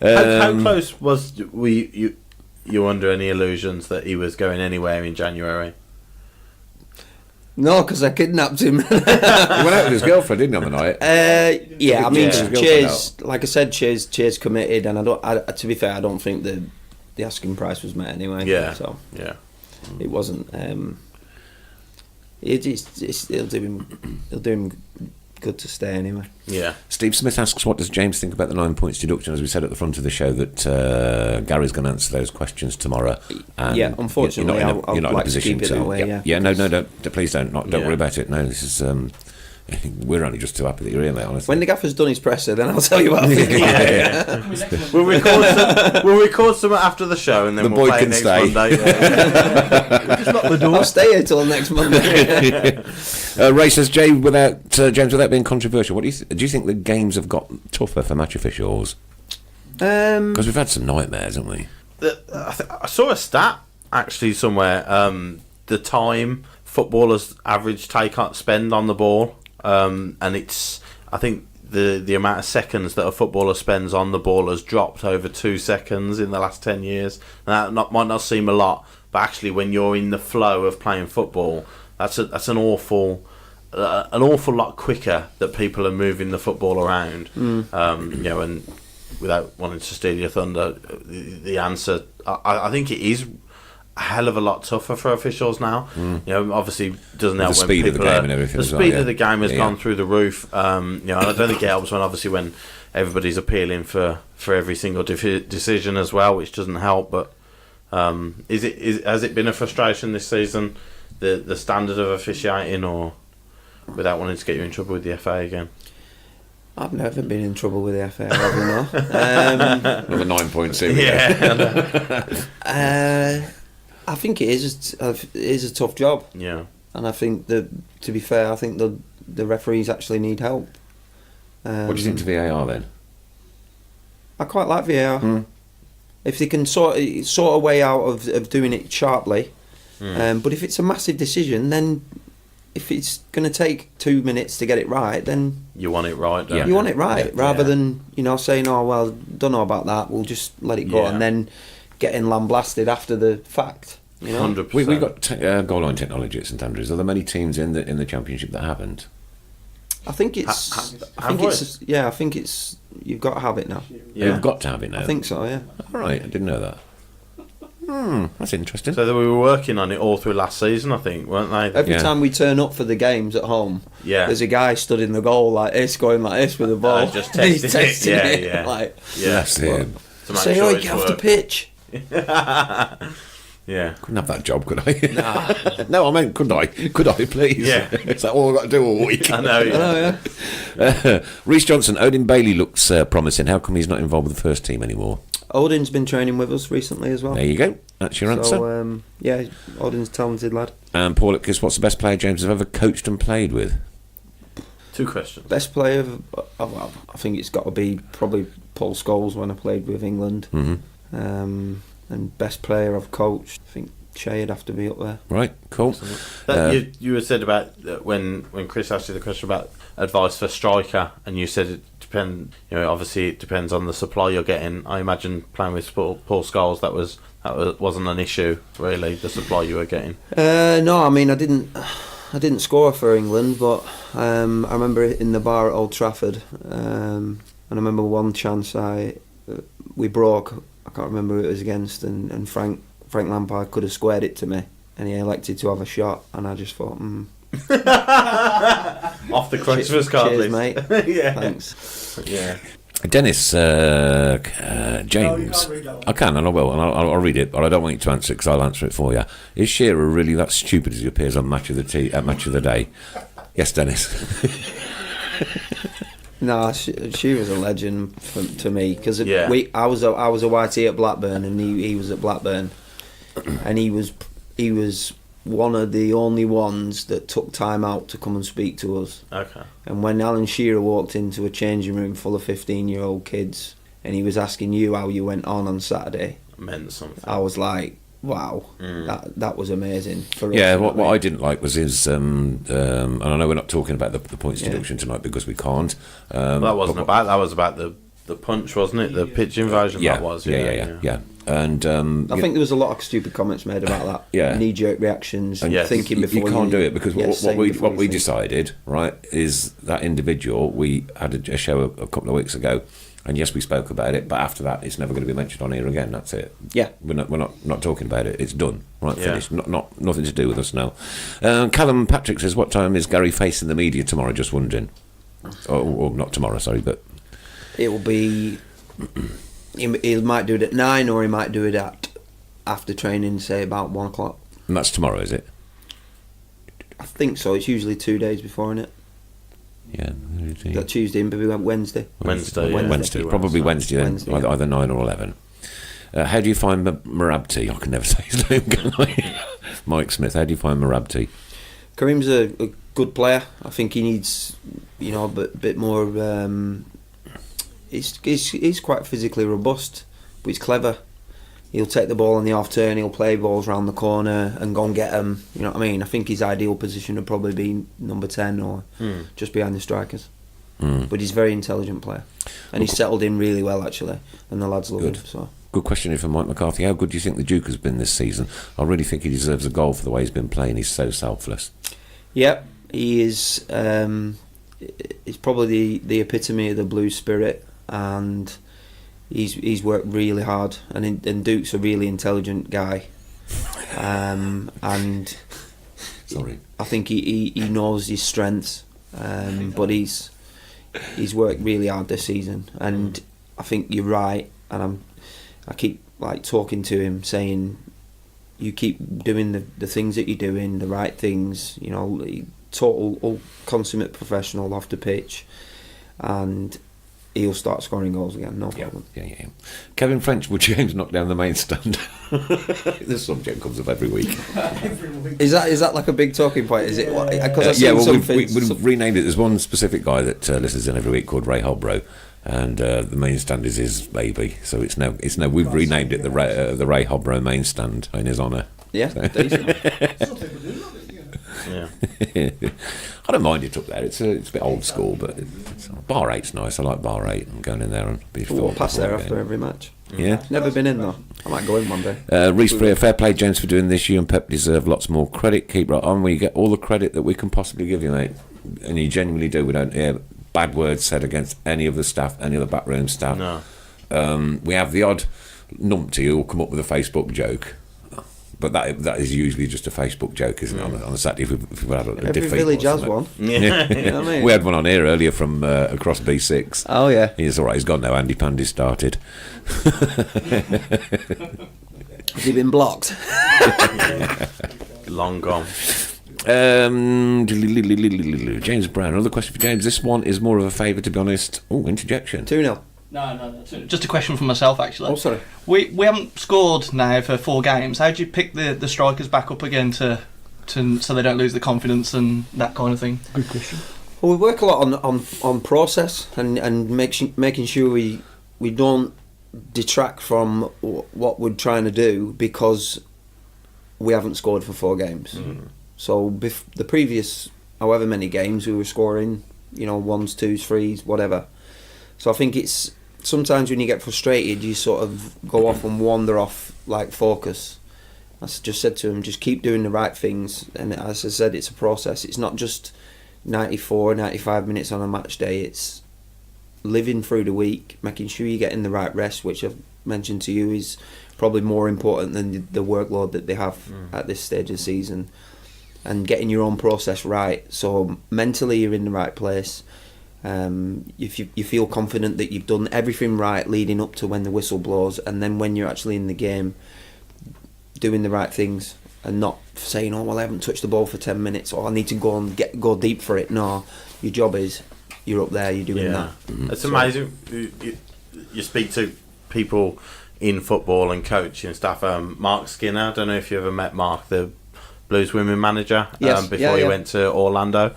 that. How close was you under any illusions that he was going anywhere in January? No, because I kidnapped him. He went out with his girlfriend, didn't he, on the night? Yeah, I mean, Yeah. Cheers. Like I said, Cheers committed, and to be fair, I don't think the asking price was met anyway. Yeah. So Yeah. it wasn't. It'll do him good to stay anyway. Yeah. Steve Smith asks, what does James think about the 9 points deduction? As we said at the front of the show, that Gary's going to answer those questions tomorrow. And Yeah, unfortunately, you're not I'd in a like to position keep it that way, yeah. No, don't. Please don't. Don't Yeah. worry about it. No, this is. We're only just too happy that you're here, mate. Honestly. When the gaffer's done his presser, then I'll tell you what I think. We'll record some after the show, and then The we'll boy play can next stay. Monday. I'll stay here till next Monday. Ray says, James, without being controversial, what do you think the games have got tougher for match officials? Because we've had some nightmares, haven't we? I saw a stat actually somewhere. The time footballers average spend on the ball, and I think the amount of seconds that a footballer spends on the ball has dropped over 2 seconds in the last 10 years. And that might not seem a lot, but actually, when you're in the flow of playing football, that's an awful lot quicker that people are moving the football around. And without wanting to steal your thunder, the answer, I think it is a hell of a lot tougher for officials now. Obviously doesn't help The when speed of the people game and everything the as well, speed yeah. of the game has Yeah, gone yeah. through the roof. And I don't think it helps when everybody's appealing for every single decision as well, which doesn't help. But has it been a frustration this season, the standard of officiating, or without wanting to get you in trouble with the FA again? I've never been in trouble with the FA, Another 9 points here. I think it is a tough job, Yeah. and I think that, to be fair, I think the referees actually need help. What do you think to VAR then? I quite like VAR. If they can sort a way out of doing it sharply, but if it's a massive decision, then if it's going to take 2 minutes to get it right, then You want it right, don't Yeah. you want it right, Yeah. rather than saying, "Oh well, don't know about that. We'll just let it go," Yeah. and then getting lambasted after the fact. 100%. We've got goal line technology at St Andrews. Are there many teams in the Championship that haven't? I think it's. I think it's. You've got to have it now. You've got to have it now. I think so. Yeah. All right, I didn't know that. That's interesting. So that we were working on it all through last season, I think, weren't they? Every Yeah. time we turn up for the games at home, Yeah. there's a guy stood in the goal like this, going like this with the ball. Just He's testing it. testing Yeah, it. yeah. Like, That's it. To make say, sure "Oh, it's get off the worked. pitch." Yeah. Couldn't have that job, could I? No, I meant, could I? Could I, please? Yeah. Is that all I've got to do all week? I know. Yeah. Oh yeah. Reece Johnson, Odin Bailey looks promising. How come he's not involved with the first team anymore? Odin's been training with us recently as well. There you go. That's your answer. So yeah, Odin's a talented lad. And Paul Ipkiss, what's the best player James has ever coached and played with? 2 questions. Best player, I think it's got to be probably Paul Scholes when I played with England. Mm-hmm. And best player I've coached, I think Shea would have to be up there. Right, cool. You had said about when Chris asked you the question about advice for striker, and you said it depends. Obviously it depends on the supply you're getting. I imagine playing with Paul Scholes, that wasn't an issue really. The supply you were getting. No, I mean I didn't score for England, but I remember it in the bar at Old Trafford, and I remember one chance we broke. I can't remember who it was against, and Frank Lampard could have squared it to me, and he elected to have a shot, and I just thought, Off the Christmas card cheers, list. mate. Yeah. Thanks. Yeah. Dennis, James, can't read that one. I can and I will, and I'll read it, but I don't want you to answer it because I'll answer it for you. Is Shearer really that stupid as he appears on Match of the Day? Yes, Dennis. No, she was a legend to me because Yeah. I was a YT at Blackburn and he was at Blackburn, and he was one of the only ones that took time out to come and speak to us. Okay. And when Alan Shearer walked into a changing room full of 15-year-old kids and he was asking you how you went on Saturday, It meant something. I was like, wow, that was amazing. For us, Yeah, you know what I didn't like was his, and I know we're not talking about the points deduction tonight because we can't. That wasn't about. That was about the punch, wasn't it? The pitch invasion. Yeah, That was. yeah. And I think there was a lot of stupid comments made about that. Yeah. Knee-jerk reactions, and Yes. thinking you before can't do it because saying before what we you think. decided, right, is that individual. We had a show a couple of weeks ago, and yes, we spoke about it, but after that, it's never going to be mentioned on here again. That's it. Yeah. We're not talking about it. It's done. Right, Yeah. finished. Not nothing to do with us now. Callum Patrick says, "What time is Gary facing the media tomorrow?" Just wondering. Or not tomorrow, sorry, but It will be. He might do it at 9, or he might do it at after training, say about 1 o'clock. and that's tomorrow, is it? I think so. It's usually 2 days before, isn't it? Yeah. That Tuesday and maybe Wednesday. Wednesday. Yeah. Wednesday, probably Wednesday then, Wednesday, yeah. either 9 or 11. How do you find Marabti? I can never say his name, can I? Mike Smith, how do you find Marabti? Kareem's a good player. I think he needs, a bit more. He's quite physically robust, but he's clever. He'll take the ball on the half turn. He'll play balls round the corner and go and get them. You know what I mean? I think his ideal position would probably be number 10 or just behind the strikers. But he's a very intelligent player, and he's settled in really well actually, and the lads love him. So. Good question here from Mike McCarthy. How good do you think the Duke has been this season? I really think he deserves a goal for the way he's been playing. He's so selfless. Yep, he is. He's probably the epitome of the Blues spirit, and he's worked really hard. And Duke's a really intelligent guy, and Sorry. I think he knows his strengths, but he's worked really hard this season. And I think you're right, and I keep talking to him, saying, you keep doing the things that you're doing, the right things, total consummate professional off the pitch, and he'll start scoring goals again, no problem. Yeah. Kevin French, will James knock down the main stand? This subject comes up every week. Is that like a big talking point? Is it? Because we've renamed it. There's one specific guy that listens in every week called Ray Hobro, and the main stand is his baby. So it's now we've renamed it the Ray Hobro main stand in his honour. Yeah, decent. Some people do love it, Yeah. I don't mind it up there. It's a bit old school, but Bar 8's nice. I like Bar 8. I'm going in there and be We'll pass there after every match. Yeah. Never been in though. I might go in one day. Reece Freer, fair play, James, for doing this. You and Pep deserve lots more credit. Keep right on. We get all the credit that we can possibly give you, mate. And you genuinely do. We don't hear bad words said against any of the staff, any of the backroom staff. No. We have the odd numpty who will come up with a Facebook joke. But that is usually just a Facebook joke, isn't it? On a Saturday, if we've had a Every defeat village or has something. one. Yeah. You know what I mean? We had one on here earlier from across B6. Oh yeah. He's all right. He's gone now. Andy Pandy started. Has he been blocked? Long gone. James Brown. Another question for James. This one is more of a favour, to be honest. Oh, interjection. 2-0. No. Just a question for myself, actually. Oh, sorry. We haven't scored now for 4 games. How do you pick the strikers back up again to so they don't lose the confidence and that kind of thing? Good question. Well, we work a lot on process and making sure we don't detract from what we're trying to do because we haven't scored for 4 games. So the previous however many games we were scoring, 1s, 2s, 3s, whatever. So I think it's sometimes when you get frustrated, you sort of go off and wander off focus. I just said to him, just keep doing the right things. And as I said, it's a process. It's not just 94, 95 minutes on a match day. It's living through the week, making sure you're getting the right rest, which I've mentioned to you is probably more important than the workload that they have at this stage of the season. And getting your own process right. So mentally you're in the right place. If you feel confident that you've done everything right leading up to when the whistle blows, and then when you're actually in the game, doing the right things and not saying, "Oh well, I haven't touched the ball for 10 minutes," or "I need to go deep for it." No, your job is you're up there, you're doing that. It's amazing. You speak to people in football and coaching staff. Mark Skinner, I don't know if you ever met Mark, the Blues women manager, Yes. before he went to Orlando.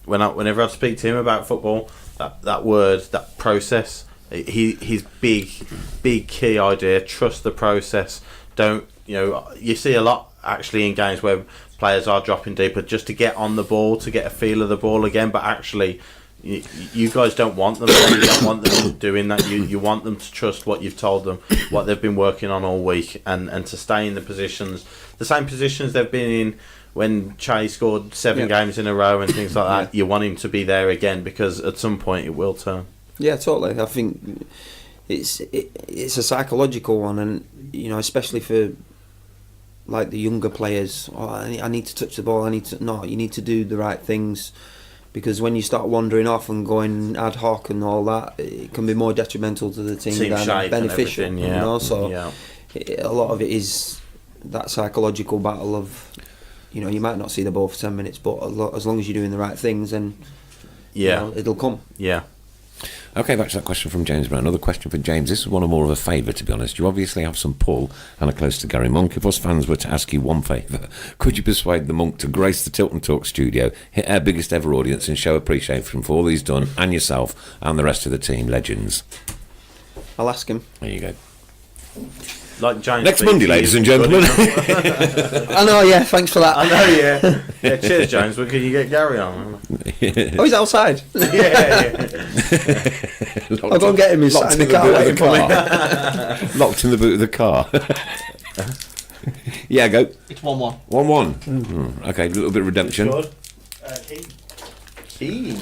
Whenever I speak to him about football, that word, that process, his big key idea: trust the process. Don't, you see a lot actually in games where players are dropping deeper just to get on the ball, to get a feel of the ball again, but actually you guys don't want them. You don't want them doing that. You want them to trust what you've told them, what they've been working on all week, and to stay in the same positions they've been in when Che scored 7 games in a row and things like that. You want him to be there again, because at some point it will turn. Yeah, totally. I think it's a psychological one, and especially for like the younger players. I need to touch the ball. You need to do the right things. Because when you start wandering off and going ad hoc and all that, it can be more detrimental to the team than beneficial. So a lot of it is that psychological battle of, you might not see the ball for 10 minutes, but as long as you're doing the right things, then it'll come. Yeah. Okay, back to that question from James Brown. Another question for James. This is one of more of a favour, to be honest. You obviously have some pull and are close to Gary Monk. If us fans were to ask you one favour, could you persuade the Monk to grace the Tilton Talk studio, hit our biggest ever audience, and show appreciation for all he's done, and yourself and the rest of the team? Legends. I'll ask him. There you go. Like James Next Monday, ladies and gentlemen. I know, yeah, thanks for that. I know, yeah. Cheers, James. Well, can you get Gary on? Oh, he's outside. Yeah. I'll go and get him inside the car. Locked in the boot of the car. Yeah, go. It's 1-1. 1-1. Okay, a little bit of redemption. Kane.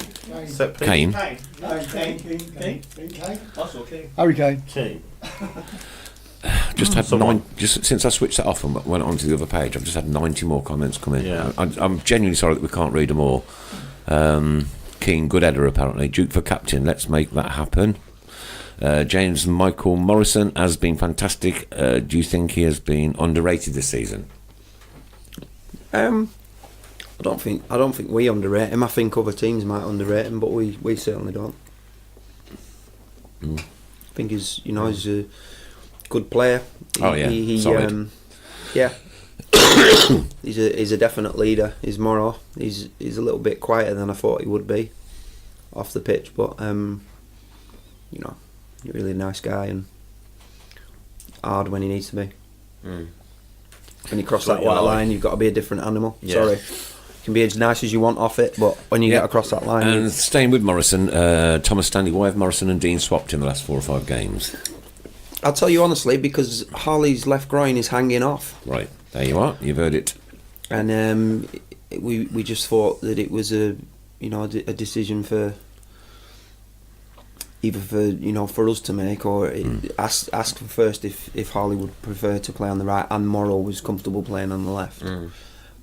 Kane. No, Kane. I saw King. Harry Kane. Kane. Just had just since I switched that off and went on to the other page, I've just had 90 more comments come in. Yeah. I'm genuinely sorry that we can't read them all. Keane, good header apparently. Duke for captain, let's make that happen. James Michael Morrison has been fantastic. Do you think he has been underrated this season? I don't think we underrate him. I think other teams might underrate him, but we certainly don't. I think he's a good player. Solid. He's a definite leader. He's a little bit quieter than I thought he would be off the pitch, but you're a really nice guy and hard when he needs to be. When you cross that white line, you've got to be a different animal. Yeah. Sorry. You can be as nice as you want off it, but when you get across that line... And staying with Morrison, Thomas Stanley, why have Morrison and Dean swapped in the last 4 or 5 games? I'll tell you honestly, because Harley's left groin is hanging off. Right, there you are, you've heard it. And we just thought that it was a decision for either for us to make, or ask first if Harley would prefer to play on the right and Morrow was comfortable playing on the left.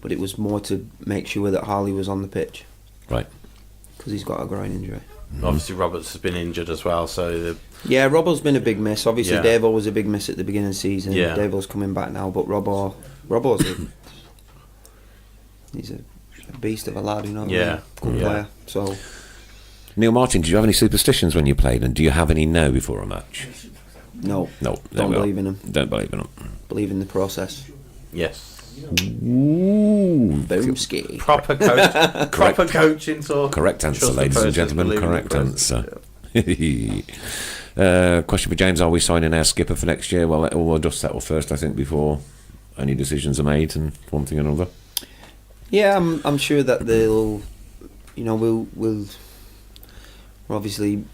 But it was more to make sure that Harley was on the pitch. Right. Because he's got a groin injury. Obviously Roberts has been injured as well, so yeah, Robbo's been a big miss. Obviously, Yeah. Davo was a big miss at the beginning of the season. Yeah. Davo's coming back now, but Robbo's he's a beast of a lad, Yeah. good Yeah. player. So Neil Martin, did you have any superstitions when you played, and do you have any now before a match? no, No. don't believe in him. Don't believe in them. Believe in the process. yes. Ooh. Boomski. Proper coach. Proper coaching talk. Correct answer, Trust the ladies and process, gentlemen. believe in the Correct process. answer. Question for James: are we signing our skipper for next year? Well, let all the dust settle first, I think, before any decisions are made, and one thing or another. Yeah, I'm sure that they'll, we're obviously,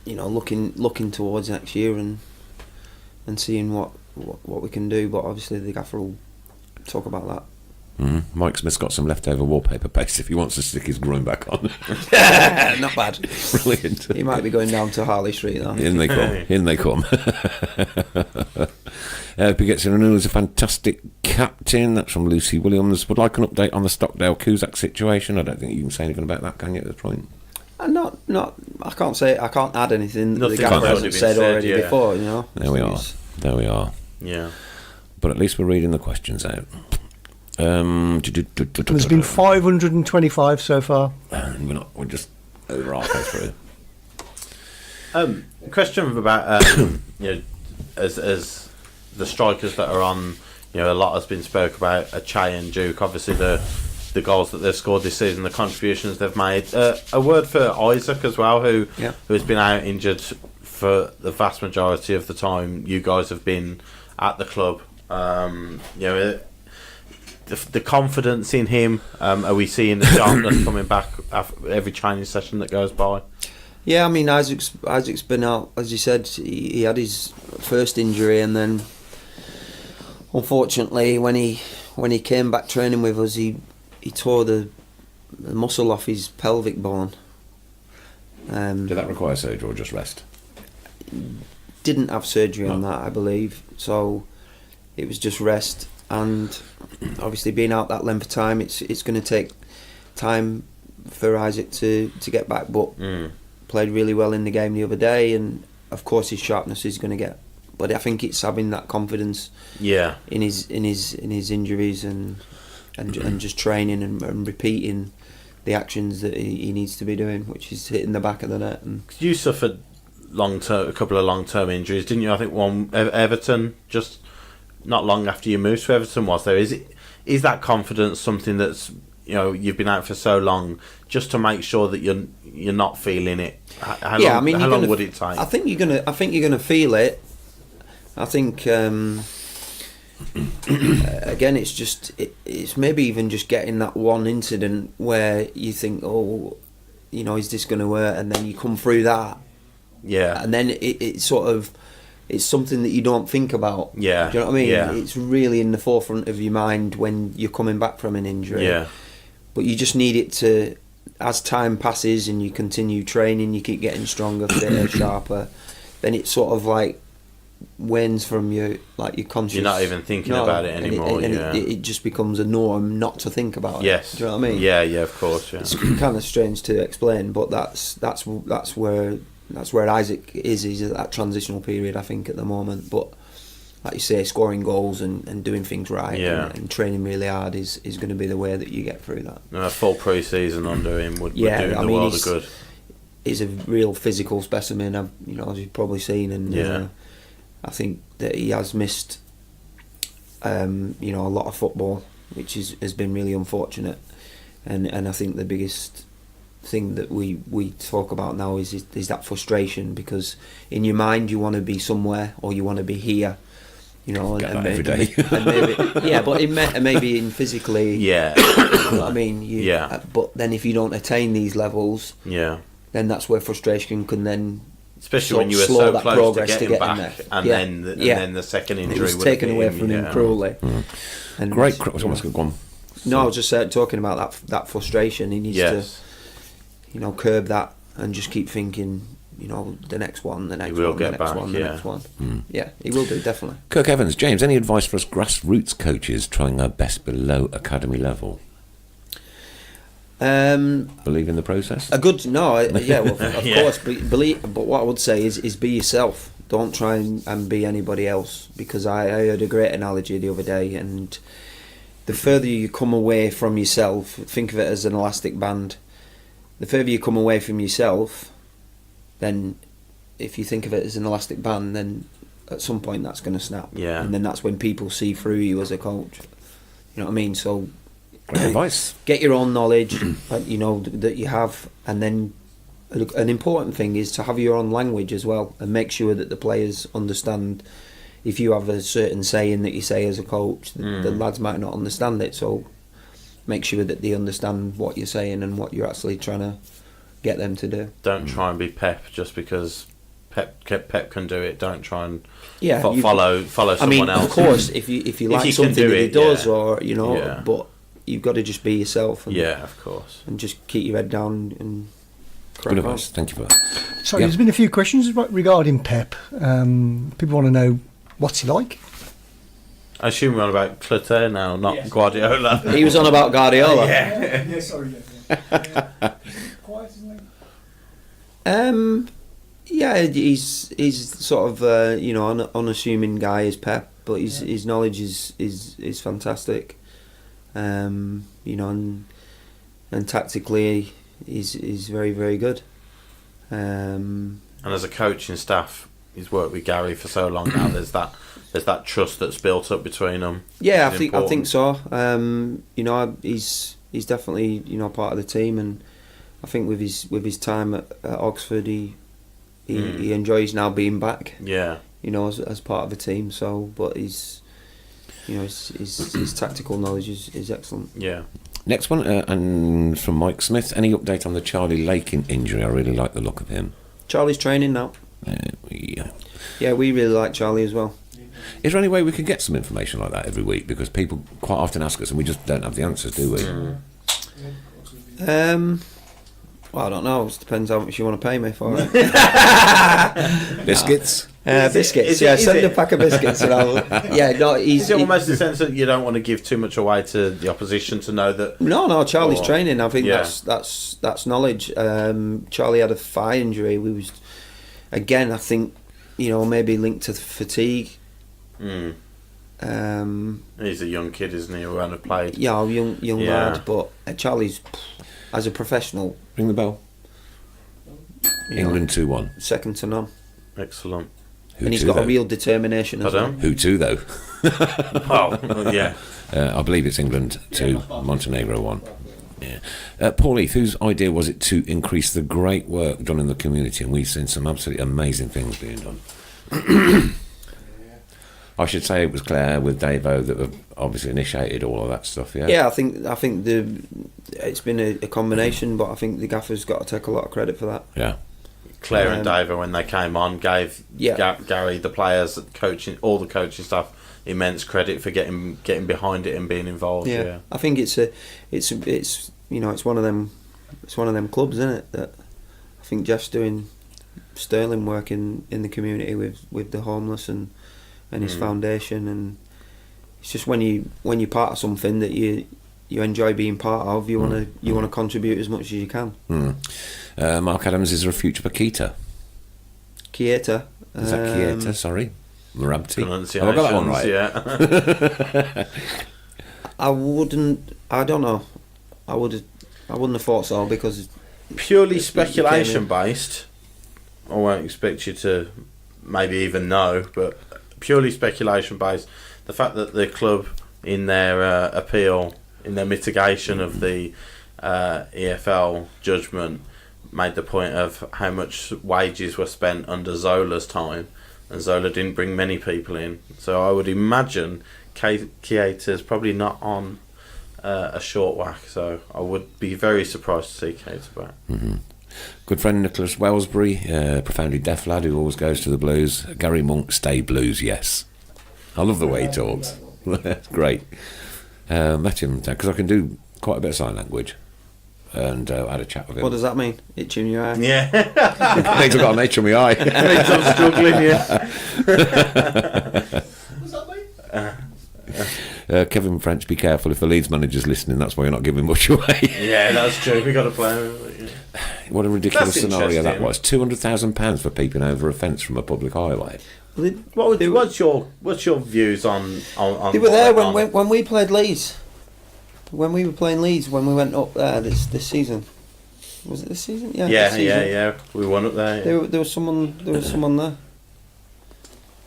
looking towards next year and seeing what we can do. But obviously the gaffer will talk about that. Mike Smith's got some leftover wallpaper paste if he wants to stick his groin back on. Not bad. Brilliant. He might be going down to Harley Street though. In they come. In they come. Hope he gets in and is a fantastic captain. That's from Lucy Williams. Would like an update on the Stockdale Cusack situation. I don't think you can say anything about that, can you, at this point? Not. I can't add anything that the Nothing gaffer has hasn't been said said, already yeah. before. There we are. There we are. Yeah. But at least we're reading the questions out. There's been 525 so far. We're just over halfway through. Question about as the strikers that are on, a lot has been spoke about Achai and Duke. Obviously the goals that they've scored this season, the contributions they've made. A word for Isaac as well, who has been out injured for the vast majority of the time you guys have been at the club. The confidence in him. Are we seeing the sharpness coming back after every training session that goes by? Yeah, I mean Isaac's been out, as you said. He had his first injury, and then unfortunately, when he came back training with us, he tore the muscle off his pelvic bone. Did that require surgery or just rest? Didn't have surgery on that, I believe. So it was just rest, and obviously being out that length of time, it's going to take time for Isaac to get back. But played really well in the game the other day, and of course his sharpness is going to get. But I think it's having that confidence in his injuries and just training and repeating the actions that he needs to be doing, which is hitting the back of the net. And you suffered a couple of long-term injuries, didn't you? I think one Everton, just not long after you moved to Everton, was there? Is that confidence something that's you've been out for so long, just to make sure that you're not feeling it? How long would it take? I think you're gonna feel it. I think again, it's maybe even just getting that one incident where you think, is this going to work, and then you come through that, and then it's something that you don't think about. Do you know what I mean? It's really in the forefront of your mind when you're coming back from an injury. But you just need it to, as time passes and you continue training, you keep getting stronger, fitter, sharper, then it sort of like wanes from your conscious. You're not even thinking about it anymore. It just becomes a norm not to think about it. Yes. Do you know what I mean? Yeah, of course. Yeah. It's kind of strange to explain, but that's where Isaac is. He's at that transitional period, I think, at the moment. But like you say, scoring goals and doing things right and training really hard is going to be the way that you get through that. A full pre-season under him would do the world of good. He's a real physical specimen, as you've probably seen, and I think that he has missed a lot of football, which has been really unfortunate, and I think the biggest thing that we talk about now is that frustration, because in your mind you want to be somewhere or you want to be here, and every day. and maybe, but maybe in physically, you know what I mean, but then if you don't attain these levels, then that's where frustration can then, especially when you were so close to getting back, and then the second injury was taken away from him cruelly. And great. Almost go on. No, I was just talking about that frustration. He needs to, curb that and just keep thinking, the next one, the next one, the next one, the next one. Yeah, he will do, definitely. Kirk Evans, James, any advice for us grassroots coaches trying our best below academy level? Believe in the process? Of course, course. But what I would say is be yourself. Don't try and be anybody else, because I heard a great analogy the other day, and the further you come away from yourself, think of it as an elastic band. The further you come away from yourself, then if you think of it as an elastic band, then at some point that's going to snap. Yeah. And then that's when people see through you as a coach. You know what I mean? So great advice. Get your own knowledge, that you have, and then an important thing is to have your own language as well, and make sure that the players understand. If you have a certain saying that you say as a coach, the lads might not understand it, so make sure that they understand what you're saying and what you're actually trying to get them to do. Don't try and be Pep just because Pep can do it. Don't try and follow someone else. Of course, if you like something that he does, or but you've got to just be yourself. And, of course, and just keep your head down and crack good on. advice. Thank you for that. So there's been a few questions regarding Pep. People want to know what's he like. I assume we're on about Clotet now, not Guardiola. He was on about Guardiola. Yeah, sorry. Quiet, isn't he? He's sort of an unassuming guy as Pep, but his knowledge is fantastic. And tactically, he's very, very good. And as a coaching staff, he's worked with Gary for so long now. There's that trust that's built up between them. Yeah, Which is I think important. so. You know, he's definitely, you know, part of the team, and I think with his time at Oxford, he enjoys now being back. Yeah. You know, as part of the team. So, but his tactical knowledge is excellent. Yeah. Next one, and from Mike Smith. Any update on the Charlie Lake injury? I really like the look of him. Charlie's training now. Yeah. Yeah, we really like Charlie as well. Is there any way we could get some information like that every week? Because people quite often ask us and we just don't have the answers, do we? Well, I don't know. It depends how much you want to pay me for it. Biscuits? Biscuits. Send a pack of biscuits. And I'll, Is it almost the sense that you don't want to give too much away to the opposition to know that? No, Charlie's Or- training. I think Yeah. that's knowledge. Charlie had a thigh injury. I think, you know, maybe linked to fatigue. Mm. Um, He's a young kid, isn't he? Who won't have played. yeah, young Yeah. lad, but Charlie's, as a professional, Ring the bell. you England 2-1. know, second to none. Excellent. Who And he's to, got though? a real determination as well. Pardon? Who to, though? Oh, yeah. I believe it's England 2, Montenegro 1. Yeah. Paul Heath, whose idea was it to increase the great work done in the community? And we've seen some absolutely amazing things being done. I should say it was Claire with Davo that have obviously initiated all of that stuff, yeah? Yeah, I think it's been a combination, but I think the gaffer's got to take a lot of credit for that. Yeah. Claire and Davo, when they came on, gave Gary, the players, coaching, all the coaching staff, immense credit for getting behind it and being involved. Yeah. I think it's you know, it's one of them clubs, isn't it? That I think Jeff's doing sterling work in the community with the homeless and his foundation, and it's just when you're part of something that you enjoy being part of, you want to contribute as much as you can. Mark Adams, is there a future for Keita? Kieta. Is that Kieta? Sorry. Marabti. Pronunciations, Have I got that one right? yeah. I don't know. I wouldn't have thought so, because Purely speculation based, I won't expect you to maybe even know, but purely speculation based, the fact that the club in their appeal, in their mitigation of the EFL judgment, made the point of how much wages were spent under Zola's time, and Zola didn't bring many people in, so I would imagine Keita's probably not on a short whack, so I would be very surprised to see Keita back. Good friend Nicholas Wellsbury, profoundly deaf lad who always goes to the Blues. Gary Monk, stay Blues, yes. I love the way he talks. That's great. Met him because I can do quite a bit of sign language, and I had a chat with him. what does that mean? Itching your eye? Yeah. I think I've got an H on my eye. I'm struggling, yeah. What's that mean? Kevin French, be careful if the Leeds manager's listening. That's why you're not giving much away. Yeah, that's true. We got to play him. Yeah. What a ridiculous That's scenario that interesting. was. £200,000 for peeping over a fence from a public highway. What's your views on They were there on- when we played Leeds. When we were playing Leeds, when we went up there this season. Was it this season? Yeah. Yeah, this season. yeah. We won up there. Yeah. There was someone there.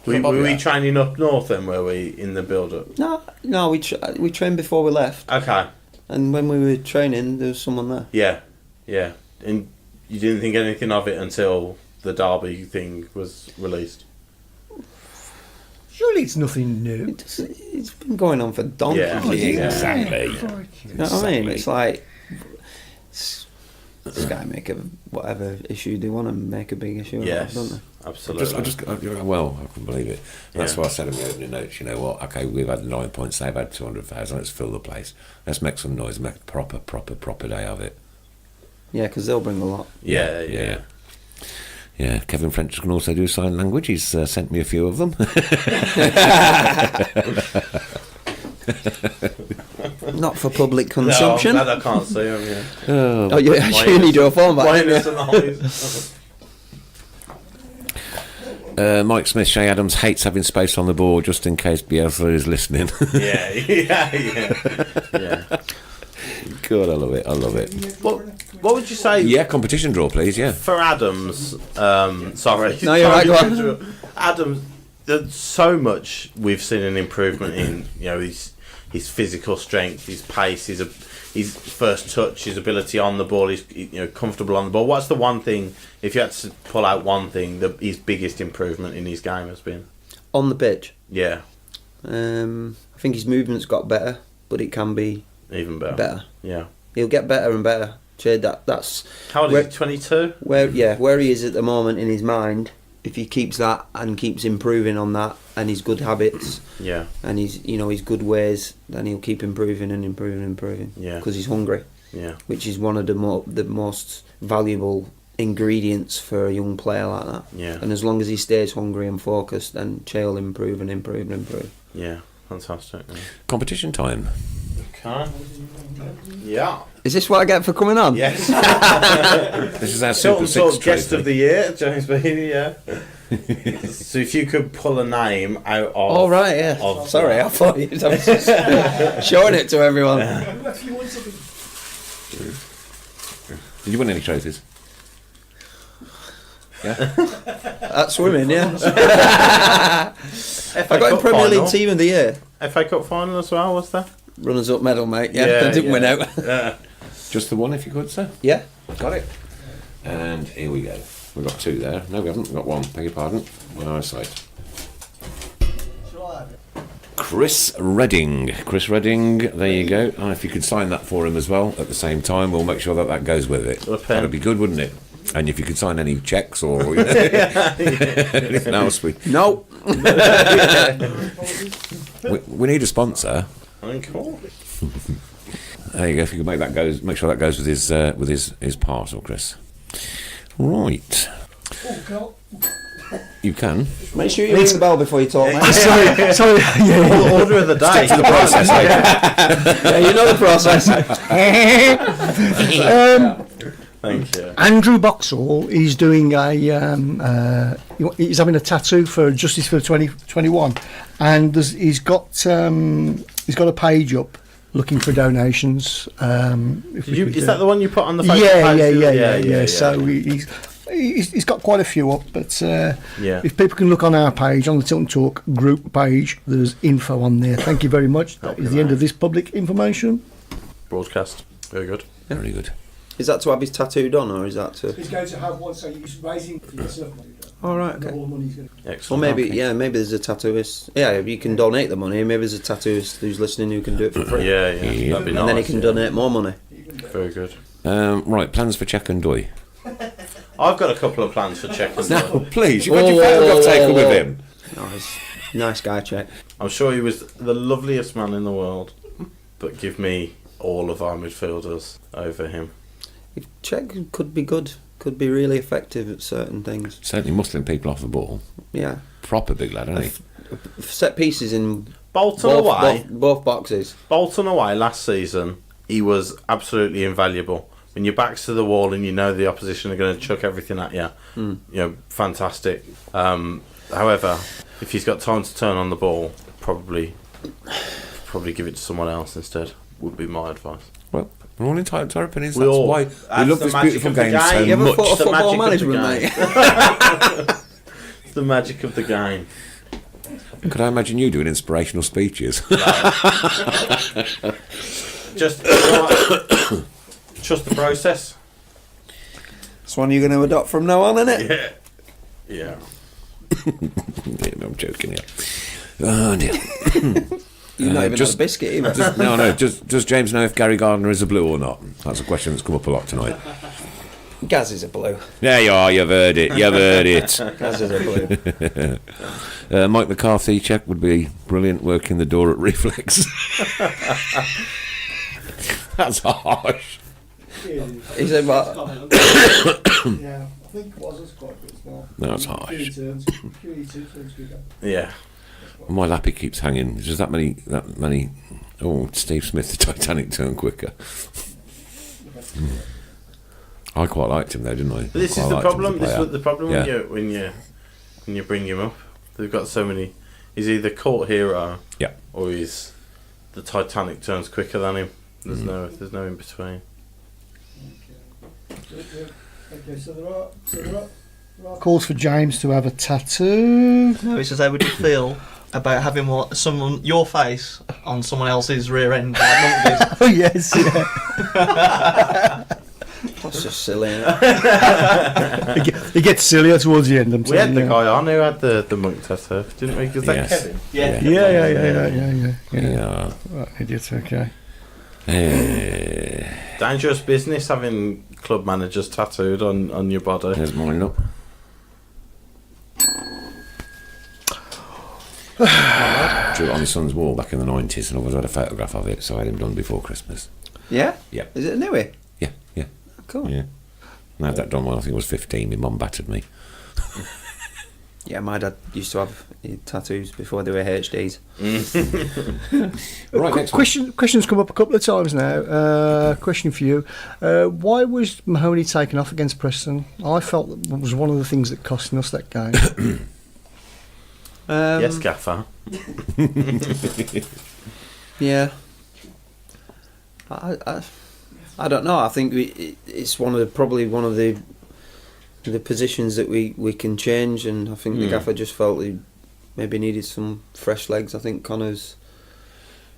Were we training up north then? Were we in the build-up? No, we trained before we left, Okay. and when we were training, there was someone there. Yeah. And you didn't think anything of it until the Derby thing was released. Surely it's nothing new. It's been going on for donkeys. Yeah. Exactly. You know what I mean? It's like this guy make whatever issue they want to make a big issue. Out Yes, of, don't they? absolutely. I can believe it. That's Yeah. why I said in my opening notes, you know what, okay, we've had 9 points, they've had 200,000, let's fill the place. Let's make some noise, make a proper day of it. Yeah, because they'll bring a lot. Yeah. Yeah, Kevin French can also do sign language. He's sent me a few of them. Not for public consumption. No, I'm glad I can't see them. Yeah. Oh, you actually need your phone back. My don't you? innocent eyes. Mike Smith, Shay Adams hates having space on the board just in case Bielsa is listening. Yeah. God, I love it. What What would you say? Yeah, competition draw, please. Yeah. For Adams, sorry. No, you're right, go on. Adams, there's so much we've seen an improvement in. His physical strength, his pace, his first touch, his ability on the ball. He's comfortable on the ball. What's the one thing, if you had to pull out one thing, that his biggest improvement in his game has been? On the pitch, Yeah, I think his movement's got better, but it can be even better. better. Yeah. He'll get better and better. That's How old is he? 22. where he is at the moment in his mind. If he keeps that and keeps improving on that and his good habits, Yeah. and his good ways, then he'll keep improving and improving and improving. Yeah. Because he's hungry, Yeah. which is one of the most valuable ingredients for a young player like that. Yeah. And as long as he stays hungry and focused, then Che will improve and improve and improve. Yeah. Fantastic. Competition time. Okay. Yeah. Is this what I get for coming on? Yes. This is our Super Tilton 6 Talk Guest trophy. of the Year, James Beattie, yeah. So if you could pull a name out of... Oh, right, yeah. Of- Sorry, I thought you were showing it to everyone. You actually won something. Did you win any trophies? Yeah. At swimming, yeah. FA I got in Cup Premier final. League Team of the Year. FA Cup final as well, was there? Runners-up medal, mate. Yeah, I didn't win out. Yeah. Just the one, if you could, sir. Yeah. Got it. And here we go. We've got two there. No, we haven't. We've got one. Beg your pardon. My eyesight. Shall I have it? Chris Redding. Chris Redding, there you go. And if you could sign that for him as well at the same time, we'll make sure that that goes with it. A pen. That'd be good, wouldn't it? And if you could sign any checks or anything else, we need a sponsor. Cool. There you go. If you could make that goes, make sure that goes with his parcel, Chris. Right. Oh, God. You can. Make sure you ring the bell before you talk, mate. Sorry, yeah. Order of the day. To the process later. Yeah, you know the process. Thank you. Andrew Boxall is doing he's having a tattoo for Justice for 2021, and he's got a page up looking for donations. Is that the one you put on the Facebook Yeah. page? So he's got quite a few up, but Yeah. if people can look on our page, on the Tilton Talk group page, there's info on there. Thank you very much. That is the end of this public information. Broadcast. Very good. Very good. Is that to have his tattoo done, or is that to... He's going to have one, so he's raising for yourself money. Oh, right, And okay. all the money's going to... Or Excellent. maybe there's a tattooist. Yeah, you can donate the money. Maybe there's a tattooist who's listening who can do it for free. Yeah. That'd be And nice. then he can donate more money. Very good. Right. Plans for Check and Doy. I've got a couple of plans for Czech and No, Doyle. please. You've got your photograph taken with him. Nice guy, Check. I'm sure he was the loveliest man in the world, but give me all of our midfielders over him. Check could be good. Could be really effective at certain things. Certainly muscling people off the ball. Yeah. Proper big lad, isn't he? Set pieces in Bolton away. both boxes. Bolton away last season, he was absolutely invaluable. When your back's to the wall and you know the opposition are going to chuck everything at you, fantastic. However, if he's got time to turn on the ball, probably give it to someone else instead. Would be my advice. Well, we're all entitled to our opinions. We That's all- why that's we love the this magic beautiful of the game game. so You ever much. thought of the football magic of the management, game. mate? It's the magic of the game. Could I imagine you doing inspirational speeches? Just trust the process. It's one you're going to adopt from now on, isn't it? Yeah. No, I'm joking. Yeah. Oh dear. You've not even just- had a biscuit either. No. Does James know if Gary Gardner is a blue or not? That's a question that's come up a lot tonight. Gaz is a blue. There you are. You've heard it. Gaz is a blue. Mike McCarthy check would be brilliant. Working the door at Reflex. That's harsh. He said, "What?" Yeah, I think it was quite good as well. No, it's harsh. QE2 good. Yeah. My lappy keeps hanging. There's just that many. Oh, Steve Smith, the Titanic turned quicker. I quite liked him though, didn't I? But this Quite is the liked him as a problem. This player. is the problem Yeah. when you bring him up. They've got so many. He's either cult hero, Yeah. or he's the Titanic turns quicker than him. There's no in between. Okay, so there are Calls for James to have a tattoo. No, it's just how would you feel about having your face on someone else's rear end? Like monkeys? Oh yes, yeah. That's just silly. Isn't it? It gets sillier towards the end. I'm We had telling the you. guy on who had the monk tattoo, didn't we? Was that Yes. Kevin? Yeah. Yeah. Right, idiot. Okay. Dangerous business having club managers tattooed on your body. There's mine, look. Drew it on my son's wall back in the 90s, and I always had a photograph of it, so I had him done before Christmas. Yeah? Yeah. Is it a newie? Yeah, yeah, Cool. yeah. I had that done when I think I was 15. My mum battered me. Yeah, my dad used to have tattoos before they were HDs. Right, next one. Questions come up a couple of times now. Question for you: why was Mahoney taken off against Preston? I felt that was one of the things that cost us that game. Yes, Gaffer. Yeah. I don't know. I think it's probably one of the positions that we can change, and I think the gaffer just felt he maybe needed some fresh legs. I think Connor's,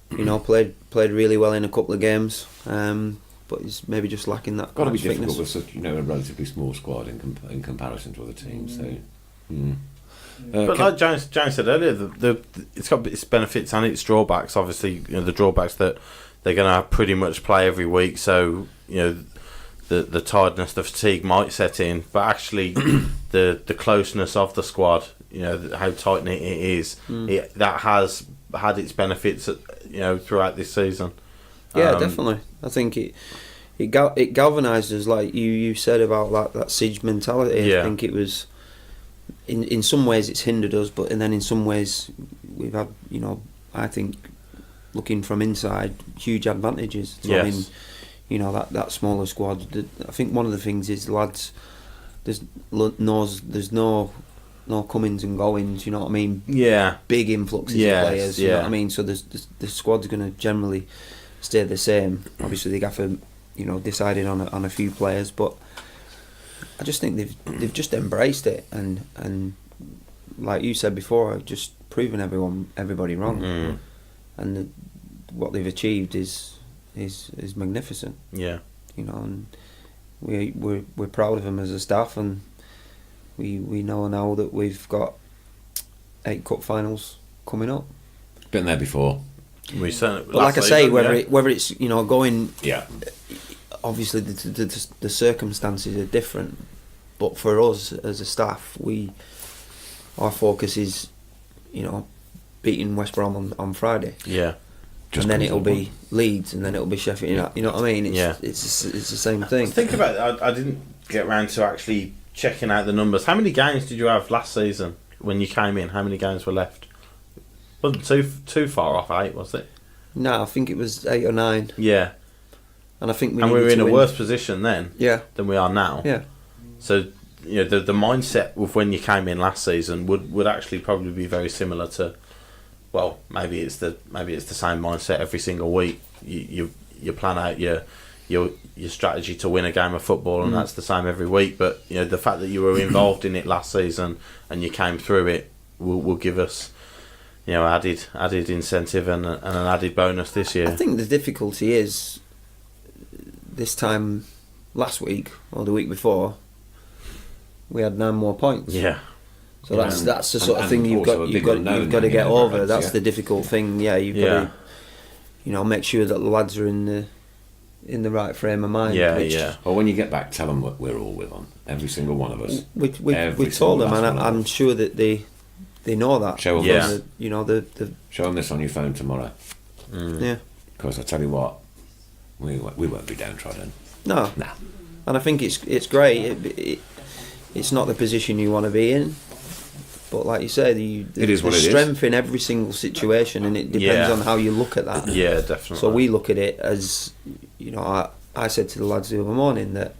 played really well in a couple of games, but he's maybe just lacking that. Got to be match difficult fitness. with such, a relatively small squad in comparison to other teams. So, But like James said earlier, it's got its benefits and its drawbacks. Obviously, the drawbacks that they're going to pretty much play every week, so the tiredness, the fatigue might set in. But actually, the closeness of the squad, how tight knit it is, that has had its benefits, throughout this season. Yeah, definitely. I think it galvanised us, like you said about that siege mentality. Yeah. I think it was. In some ways it's hindered us, but and then in some ways we've had, I think, looking from inside, huge advantages. So, Yes. I mean, that smaller squad. I think one of the things is lads. There's no comings and goings. You know what I mean? Yeah. Big influxes Yes, of players. You know yeah. what I mean? So the squad's going to generally stay the same. Obviously, the gaffer, decided on a few players, but I just think they've just embraced it and like you said before, just proven everybody wrong, and what they've achieved is magnificent. Yeah. And we're proud of them as a staff, and we know now that we've got 8 cup finals coming up. been there before. We certainly. But like I say, whether it's going. Yeah. Obviously, the circumstances are different, but for us as a staff, our focus is, beating West Brom on Friday. Yeah. And then it'll be Leeds, and then it'll be Sheffield. You know what I mean? It's the same thing. Think about it. I didn't get round to actually checking out the numbers. How many games did you have last season when you came in? How many games were left? Wasn't too far off 8, was it? No, I think it was 8 or 9. Yeah. And I think we were needed in to a win. worse position then than we are now. Yeah. So the mindset of when you came in last season would actually probably be very similar to, well, maybe it's the same mindset every single week. You plan out your strategy to win a game of football, and that's the same every week. But the fact that you were involved in it last season and you came through it will give us added incentive and an added bonus this year. I think the difficulty is this time last week or the week before we had 9 more points. Yeah. So that's the sort of and thing you've also a big got unknown to get over. Reds, That's yeah. the difficult thing. Yeah, you've got to make sure that the lads are in the right frame of mind. Yeah, which yeah. Well, when you get back, tell them what we're all with on. Every single one of us. We Every told them, single and last one of I'm us. sure that they know that. Show them Yeah. this. Show them this on your phone tomorrow. Yeah. Because I tell you what, we won't be downtrodden. No. Nah. And I think it's great. It's not the position you want to be in, but like you say, It is what there's it is. strength in every single situation, and it depends Yeah. on how you look at that. Yeah, definitely. So we look at it as, I said to the lads the other morning that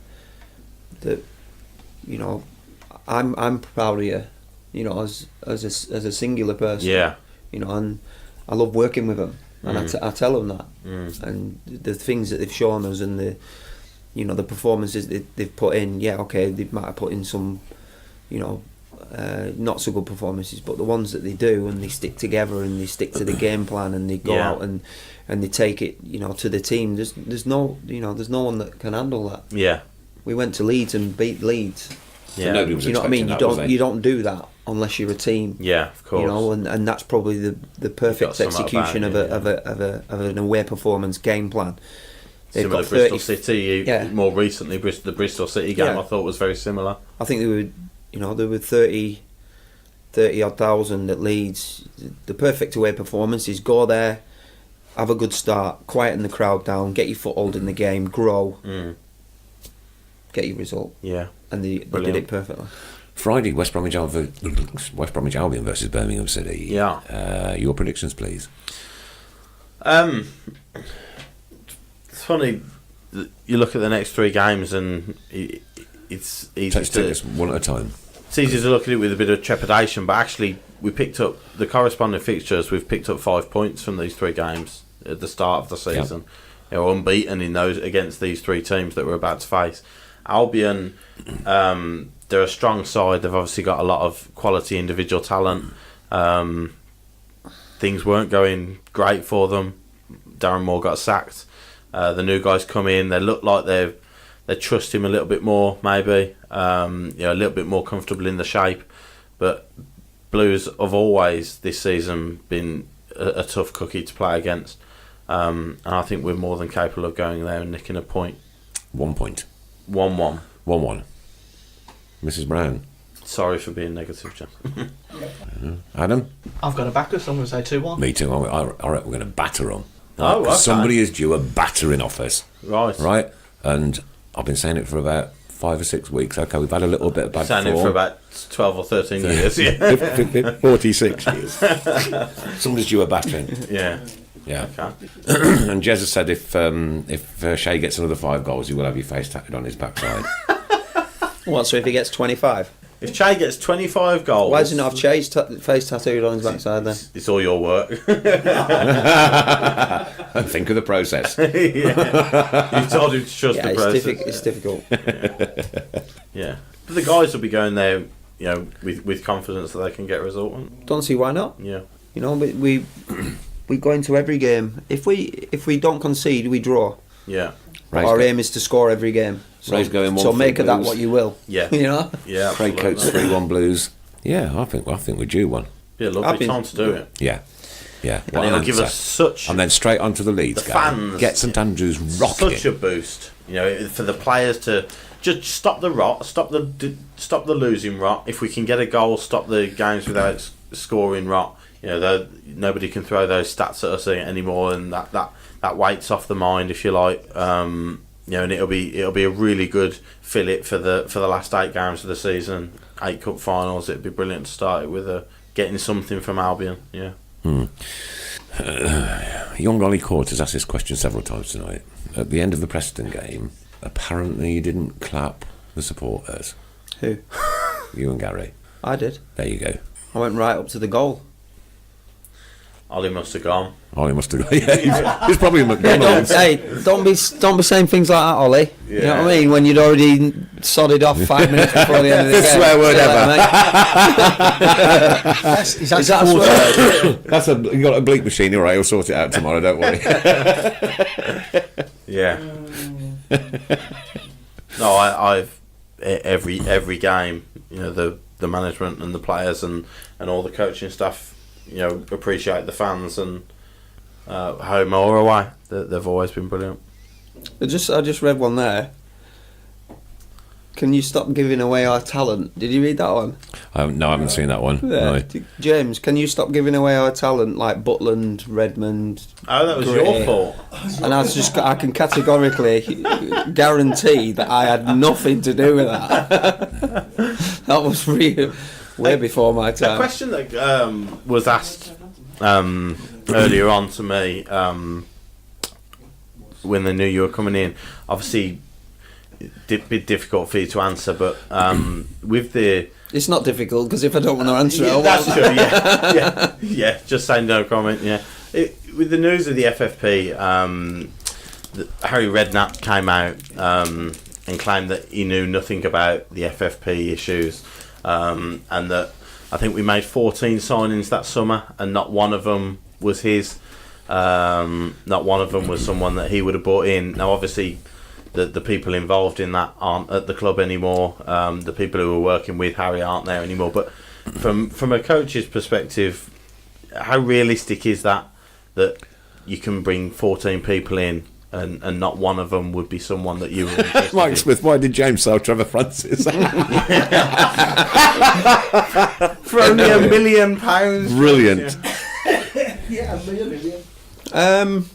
I'm proud of you, as a singular person. Yeah. And I love working with them, and I tell them that, and the things that they've shown us, and you know, the performances they've put in. Yeah, okay, they might have put in some, you know, not so good performances, but the ones that they do, and they stick together and they stick to the game plan and they go out and they take it, you know, to the team. There's no one that can handle that. Yeah. We went to Leeds and beat Leeds. So nobody was You know what I mean? expecting that, was they? You don't do that unless you're a team. Yeah, of course. You know, and that's probably the perfect something execution about it, of an away performance game plan. They've Similar got to Bristol City. Yeah. More recently, the Bristol City game I thought was very similar. I think there were 30 odd thousand at Leeds. The perfect away performance is go there, have a good start, quieten the crowd down, get your foothold in the game, grow, get your result. Yeah. And they did it perfectly. Friday, West Bromwich Albion versus Birmingham City. Yeah. Your predictions, please. It's funny. You look at the next 3 games, and it's easy Take us one at a time. It's easy to look at it with a bit of trepidation, but actually, we picked up the corresponding fixtures. We've picked up 5 points from these 3 games at the start of the season. You know, unbeaten in those against these 3 teams that we're about to face. Albion, they're a strong side. They've obviously got a lot of quality individual talent. Things weren't going great for them. Darren Moore got sacked. The new guys come in. They look like they trust him a little bit more, maybe. A little bit more comfortable in the shape. But Blues have always this season been a tough cookie to play against. And I think we're more than capable of going there and nicking a point. 1 point. 1-1. 1-1. Mrs. Brown. Sorry for being negative, John. Adam? I've got a backer, so I'm going to say 2-1. Me too. I reckon we're going to batter them. Oh, okay. Somebody is due a battering off us. Right. And I've been saying it for about 5 or 6 weeks. Okay, we've had a little bit of bad Saying it form. for about 12 or 13 years. Yeah. 46 years. Somebody's due a battering. Yeah. Yeah. Okay. And Jez has said if Shea gets another 5 goals, he will have your face tattooed on his backside. What, so if he gets 25? If Che gets 25 goals... Why does he not have Che's face tattooed on his backside then? It's all your work. And think of the process. Yeah. You told him to trust the process. It's difficult. Yeah. But the guys will be going there, you know, with confidence that they can get a result. Don't see why not. Yeah. You know, we go into every game. If we don't concede, we draw. Yeah. Our aim is to score every game. So, Ray's going so 1 make for of that Blues. what you will. Yeah. You know? Yeah. Craig Coates 3-1 Blues. Yeah, I think we're due one. Be a lovely time to do it. Yeah. Yeah. And it'll give us such... And then straight onto the Leeds the game. fans, Get St Andrews rocking. Such a boost, you know, for the players to just stop the rot, stop the losing rot. If we can get a goal, stop the games without scoring rot. You know, nobody can throw those stats at us anymore, and that weight's off the mind, if you like. You know, and it'll be a really good fillet for the last 8 games of the season, 8 cup finals. It'd be brilliant to start it with getting something from Albion. Yeah. Young Ollie Court has asked this question several times tonight. At the end of the Preston game, apparently you didn't clap the supporters. Who? You and Gary. I did. There you go. I went right up to the goal. Ollie must have gone. Ollie must have gone. Yeah, he's probably at McDonald's. Don't be saying things like that, Ollie. You know what I mean? When you'd already sodded off 5 minutes before the end of the game. Swear word ever. Is that a swear? That's you got a bleep machine, all right? He'll sort it out tomorrow. Don't worry. Yeah. No, I've every game. You know, the management and the players and all the coaching staff. You know, appreciate the fans and home or away. They've always been brilliant. I just read one there. Can you stop giving away our talent? Did you read that one? No, I haven't seen that one. Yeah. No. James, can you stop giving away our talent like Butland, Redmond? Oh, that was Gray? your fault. And I can categorically guarantee that I had nothing to do with that. That was really way before my A time. question that was asked earlier on to me when they knew you were coming in. Obviously, it'd be difficult for you to answer, but with the... It's not difficult, because if I don't want to answer it, I that's won't. true, yeah. Just say no comment, yeah. With the news of the FFP, Harry Redknapp came out and claimed that he knew nothing about the FFP issues, and that I think we made 14 signings that summer, and not one of them was his. Not one of them was someone that he would have brought in. Now, obviously, the people involved in that aren't at the club anymore. The people who were working with Harry aren't there anymore. But from a coach's perspective, how realistic is that you can bring 14 people in and not one of them would be someone that you were interested Mike in? Smith, why did James sell Trevor Francis? For only £1 million. Brilliant. Yeah, a million. And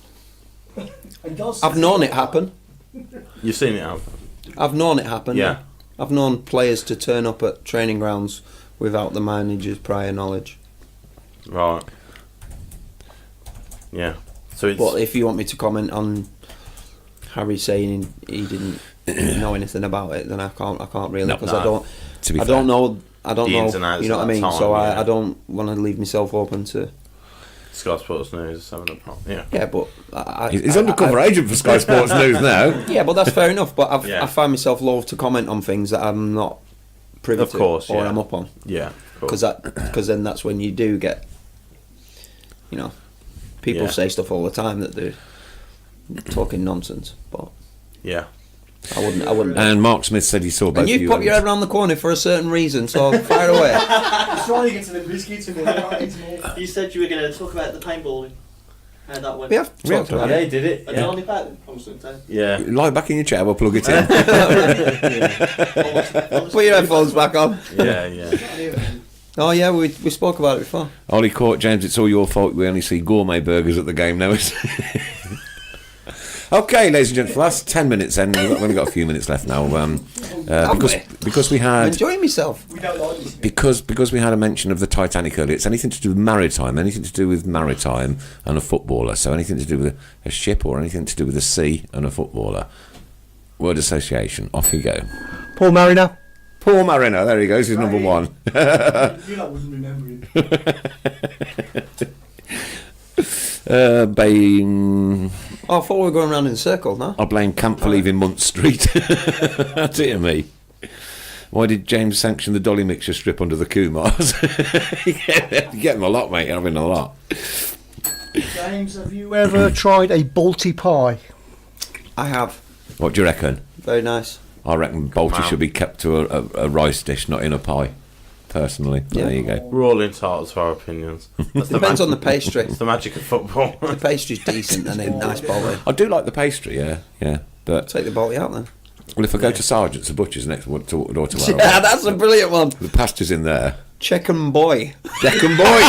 does I've known it happen. You've seen it happen. I've known it happen. Yeah. I've known players to turn up at training grounds without the manager's prior knowledge. Right. Yeah. So it's... But if you want me to comment on Harry saying he didn't know anything about it, then I can't really, No, because no. I don't. To be I fair. don't know. I don't The know. ins and outs You know of what I that mean? time, So yeah. I don't want to leave myself open to. Sky Sports News, 7 o'clock. Yeah. Yeah, but He's undercover agent for Sky Sports News now. Yeah, but that's fair enough. But Yeah. I find myself loath to comment on things that I'm not privy Of to course, or yeah. I'm up on, Yeah. Cool. because then that's when you do get, people Yeah. say stuff all the time that they're talking nonsense. But Yeah. I wouldn't. And Mark Smith said he saw both And of you've you. put your head around the corner for a certain reason, so fire away. He's trying to get to the biscuits and more. You said you were going to talk about the paintballing. How that went. We have talked about Yeah, it. he did it. I Yeah. don't know about it. I'm still saying. Yeah. Lie back in your chair, we'll plug it in. Put your headphones back on. Yeah, yeah. Oh yeah, we spoke about it before. Ollie Court, James, it's all your fault. We only see gourmet burgers at the game now. Okay, ladies and gentlemen, for the last 10 minutes then, we've only got a few minutes left now. Because we I'm had enjoying myself. We don't like this. because we had a mention of the Titanic earlier. It's anything to do with maritime, anything to do with maritime and a footballer. So anything to do with a ship or anything to do with the sea and a footballer. Word association. Off you go. Paul Mariner. Paul Mariner. There he goes. He's number one. You lot wouldn't remember him. Bain. Oh, I thought we were going around in a circle, no? I blame Camp for leaving Munt Street. Dear me. Why did James sanction the dolly mixture strip under the Kumars? You get them a lot, mate. You're having a lot. James, have you ever tried a Balti pie? I have. What do you reckon? Very nice. I reckon Balti Wow. should be kept to a rice dish, not in a pie. Personally, Yeah. there you go. We're all entitled to our opinions. That's Depends on the pastry. It's the magic of football. The pastry's decent and a nice baldy. I do like the pastry, yeah. But Take the baldy out then. well, if I go to Sergeant's, the butcher's next door to where Yeah, that's a brilliant one. the pasture's in there. Chicken boy. Deccan boy.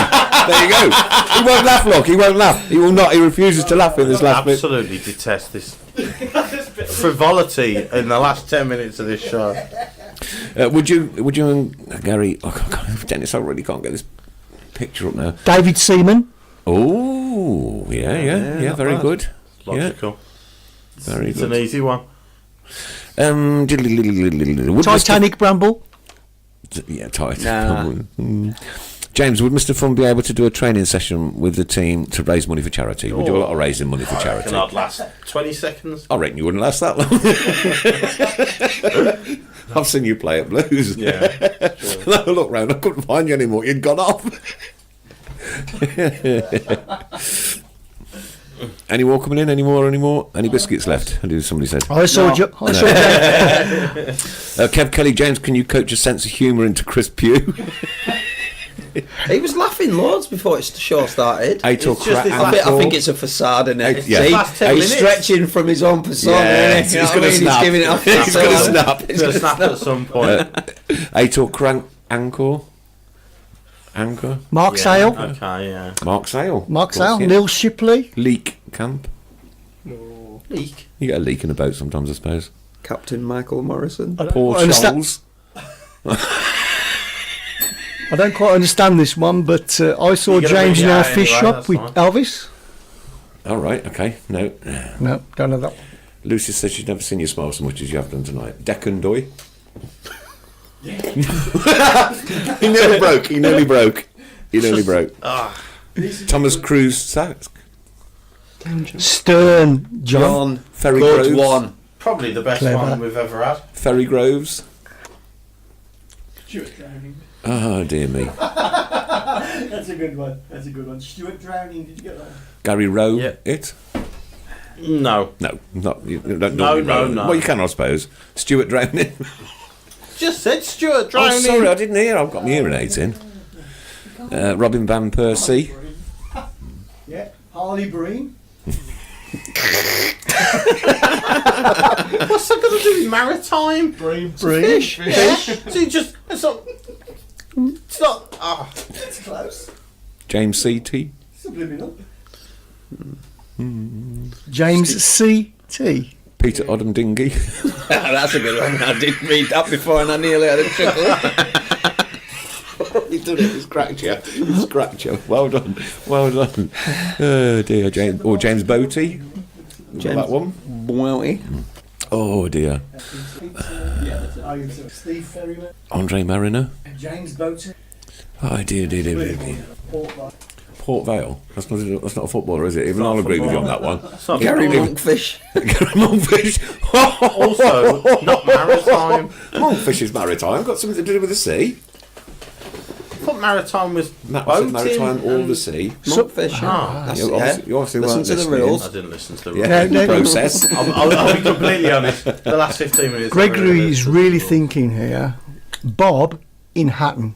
There you go. He won't laugh, look. He won't laugh. He will not. He refuses to laugh in this last bit. Absolutely detest this frivolity in the last 10 minutes of this show. Would you and Gary? Oh, God, Dennis, I really can't get this picture up now. David Seaman. Oh, yeah. not Very bad. good. Logical. Very It's good. an easy one. Would Titanic Bramble. Yeah, tight. Nah. James, would Mr. Fun be able to do a training session with the team to raise money for charity? We do a lot of raising money for charity. Can I last 20 seconds? I reckon you wouldn't last that long. I've seen you play at Blues. Yeah. No, look round, I couldn't find you anymore. You'd gone off. Any more coming in? Any more? Any biscuits left? Somebody said. I saw. I saw Kev Kelly, James, can you coach a sense of humour into Chris Pugh? He was laughing loads before the show started. Aitor It's just this I think it's a facade, isn't it? Yeah. See, Last 10 he's minutes. stretching from his own persona. Yeah, innit? You know he's what I gonna mean? snap. He's giving it off. He's gonna himself. snap. It's going to snap at some point. Aitor Anchor? Mark Sale. Okay, yeah. Mark Sale. Mark Of course, Sale. yeah. Neil Shipley. Leak Camp. Leak. You get a leak in a boat sometimes, I suppose. Captain Michael Morrison. Paul I understand- Scholes. I don't quite understand this one, but I saw You're gonna James in bring it our out fish anyway, shop that's with fine. Elvis. All right, okay. No. No, don't know that one. Lucy says she's never seen you smile so much as you have done tonight. Deccan Doy. He nearly broke. Thomas Cruise. Stern John. John. Ferry Good Groves. one. Probably the best Clever. one we've ever had. Ferry Groves. Stuart Drowning. Oh, dear me. That's a good one. That's a good one. Stuart Drowning. Did you get that? Gary Rowe. Yeah. It? No. No, not. You don't No, normally no, Rowe. no. Well, you can, I suppose. Stuart Drowning. Just said Stuart Oh, Drowning. sorry, I didn't hear. I've got my hearing aids in. Robin Van Persie. Yeah. Harley Breen. What's that got to do with maritime? Breen. Fish. See, just it's not. It's not. Ah. That's close. James C.T. Subliminal. James C.T. Peter Odom-Dingy. That's a good one. I did read that before and I nearly had a chuckle. He's done it. He's cracked you. He's cracked you. Well done. Well done. Oh dear, James. Or James Beattie. James That one. Bounty. Oh dear. Yeah, that's it. Steve Ferryman. Andre Mariner. James Boater. Oh dear, dear, dear, dear, dear. Port Vale. That's not a footballer, is it? Even I'll agree with you on that one. Gary Monkfish. Monkfish. Also, not maritime. Monkfish is maritime. Got something to do with the sea. I thought maritime was boating. Maritime or and- the sea. Monkfish. Ah. That's You it, obviously Listen weren't to the listening. rules. I didn't listen to the Yeah, rules. No, no. process. I'll be completely honest. The last 15 minutes. Gregory is really thinking here. Bob in Hatton.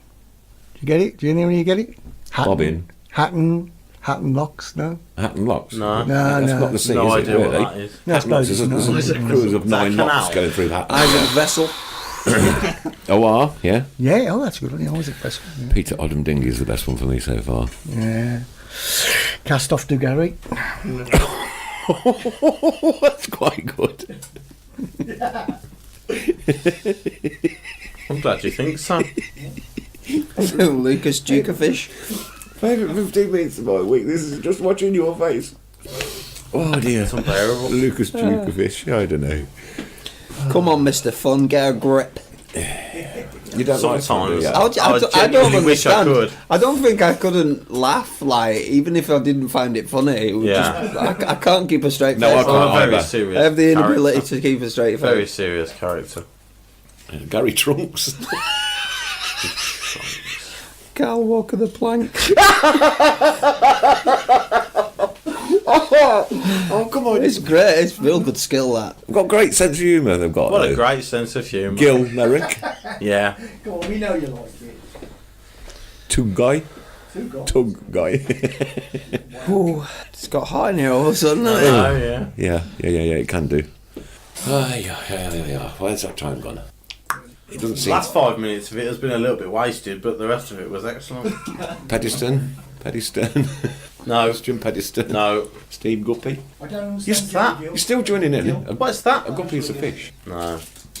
Do you get it? Do you know when you get it? Hatton. Bob in Hatton Locks, no? Hatton Locks. No. No, That's no. not the sea, No is it? idea what Really? that is. No, I Hatton Locks. suppose it's There's a not. cruise of 9 canal? knots going through Hatton. Isaac Vessel. OR, yeah. Yeah, oh, that's a good one. Yeah, always a best one. Peter Odom-Dingy is the best one for me so far. Yeah. Cast off to Gary. That's quite good. I'm glad you think so. Lucas Dukefish. Favourite 15 minutes of my week. This is just watching your face. Oh dear. It's unbearable. Lucas Dukefish. I don't know. Come on, Mr. Fun, get a grip. You don't like Sometimes. fun, do you? I don't genuinely wish I understand. could. I don't think I couldn't laugh, like, even if I didn't find it funny. It would Yeah. just, I can't keep a straight No, I face. can't I'm a very either. serious. I have the inability character. to keep a straight Very face. serious character. Gary Trunks. Carl Walker the Plank. Oh, come on. It's great. It's real good skill, that. They've got great sense of humour, they've got. What a though. great sense of humour. Gil Merrick. Yeah. Come on, we know you like it. Tug Guy. Two goals. Tug Guy. Ooh, it's got hot in here all of a sudden, hasn't it? Oh, yeah. yeah, it can do. Yeah. Where's that time gone? It doesn't The seem... last 5 minutes of it has been a little bit wasted, but the rest of it was excellent. Peddiston. No. Jim Peddiston. No. Steve Guppy. I don't understand. Yes, that. You're still joining in. What's that? A Guppy's a fish. No.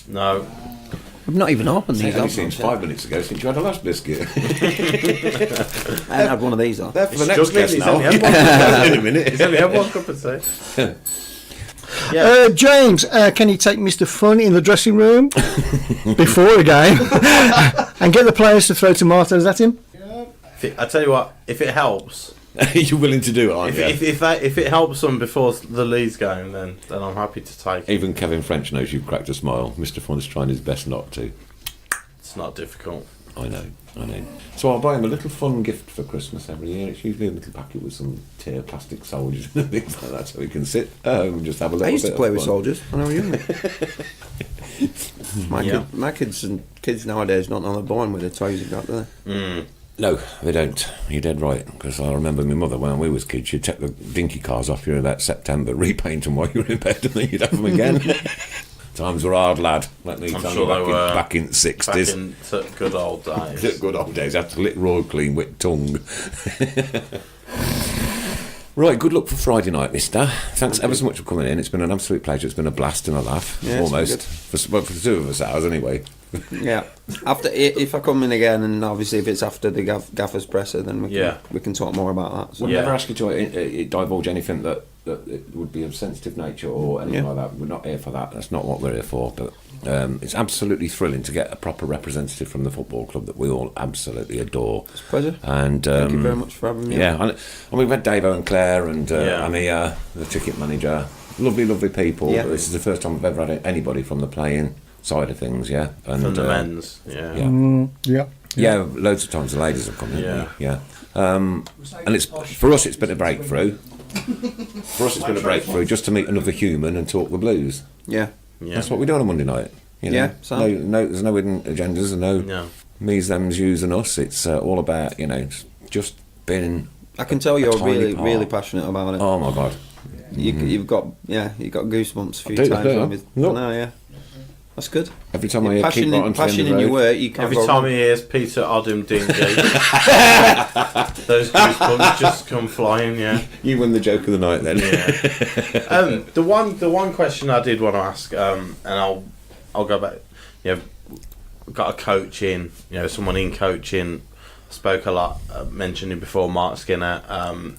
No. I've not even opened It these. only have I? seems 5 minutes ago since you had a last biscuit. I haven't had one of these, though. There for the He's next struggling, guest he's now. only had one. In a minute. He's only had one cup of tea. Yeah. James, can you take Mr. Fun in the dressing room before a game and get the players to throw tomatoes at him? I tell you what, if it helps, You're willing to do it, aren't you? if it helps them before the Leeds game, then I'm happy to take it. Even Kevin French knows you've cracked a smile. Mr. Fun's trying his best not to. It's not difficult. I know. So I'll buy him a little fun gift for Christmas every year. It's usually a little packet with some tear plastic soldiers and things like that, so he can sit and just have a little I used bit to play of with fun. soldiers when I was younger. Yeah. My kids and kids nowadays don't know they're born with the toys you've got, do they? No, they don't. You're dead right. Because I remember my mother, when we was kids, she'd take the dinky cars off you in about September, repaint them while you were in bed, and then you'd have them again. Times were hard, lad. Let me I'm tell sure you, they were. back in the 60s. Back in the good old days. Good old days. Had to lick Roy clean with tongue. Right, good luck for Friday night, mister. Thanks ever so much for coming in. It's been an absolute pleasure. It's been a blast and a laugh, Yeah, it's been almost. For the two of us, ours anyway. Yeah. After if I come in again, and obviously if it's after the gaffer's presser, then we can talk more about that. So. We'll Yeah. never ask you to divulge anything that it would be of sensitive nature or anything like that. We're not here for that. That's not what we're here for. But it's absolutely thrilling to get a proper representative from the football club that we all absolutely adore. It's a pleasure. And Thank you very much for having me. Yeah, and we've had Davo and Claire and Yeah. Amia, the ticket manager. lovely people. Yeah. But this is the first time I've ever had anybody from the playing side of things, yeah. And, From the men's, yeah. Yeah. Yeah, loads of times the ladies have come in. Yeah. Yeah. And it's for us, it's been a breakthrough. For us, it's been a breakthrough just to meet another human and talk the blues. Yeah. Yeah. That's what we do on a Monday night. You know? Yeah, so- No, there's no hidden agendas and no me's, them's, yous and us. It's all about, just being. I can tell you're tiny really, part. really passionate about it. Oh my God. You've got goosebumps a few I do, times. yeah. With, Look. no, yeah, that's good. Every time I hear Passion, keep right onto the passion end in of the your road. work, you can't Every go time wrong. he hears Peter Odom Dingy, those goosebumps just come flying, yeah. You win the joke of the night then. Yeah. The one question I did want to ask, and I'll go back. Got a coach in, someone in coaching. Spoke a lot, mentioning before Mark Skinner,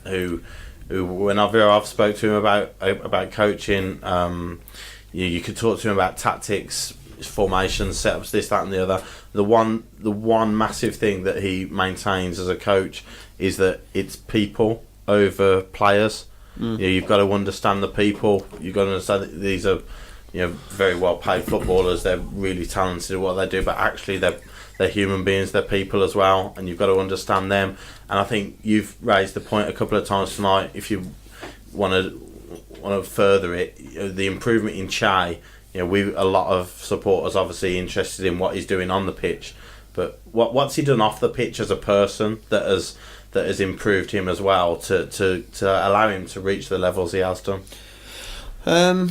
who whenever I've spoke to him about coaching, you could talk to him about tactics, formations, setups, this, that, and the other. The one massive thing that he maintains as a coach is that it's people over players. You've got to understand the people. You've got to understand that these are very well paid footballers. They're really talented at what they do, but actually they're human beings, they're people as well, and you've got to understand them. And I think you've raised the point a couple of times tonight. If you want to further it, the improvement in Che. A lot of supporters obviously interested in what he's doing on the pitch, but what's he done off the pitch as a person that has improved him as well to allow him to reach the levels he has done? I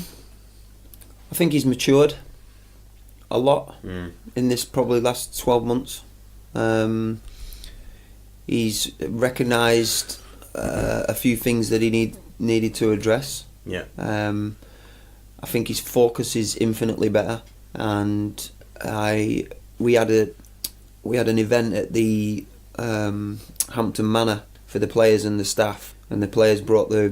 think he's matured a lot in this probably last 12 months. He's recognised a few things that he needed to address. Yeah. I think his focus is infinitely better, and we had an event at the Hampton Manor for the players and the staff, and the players brought their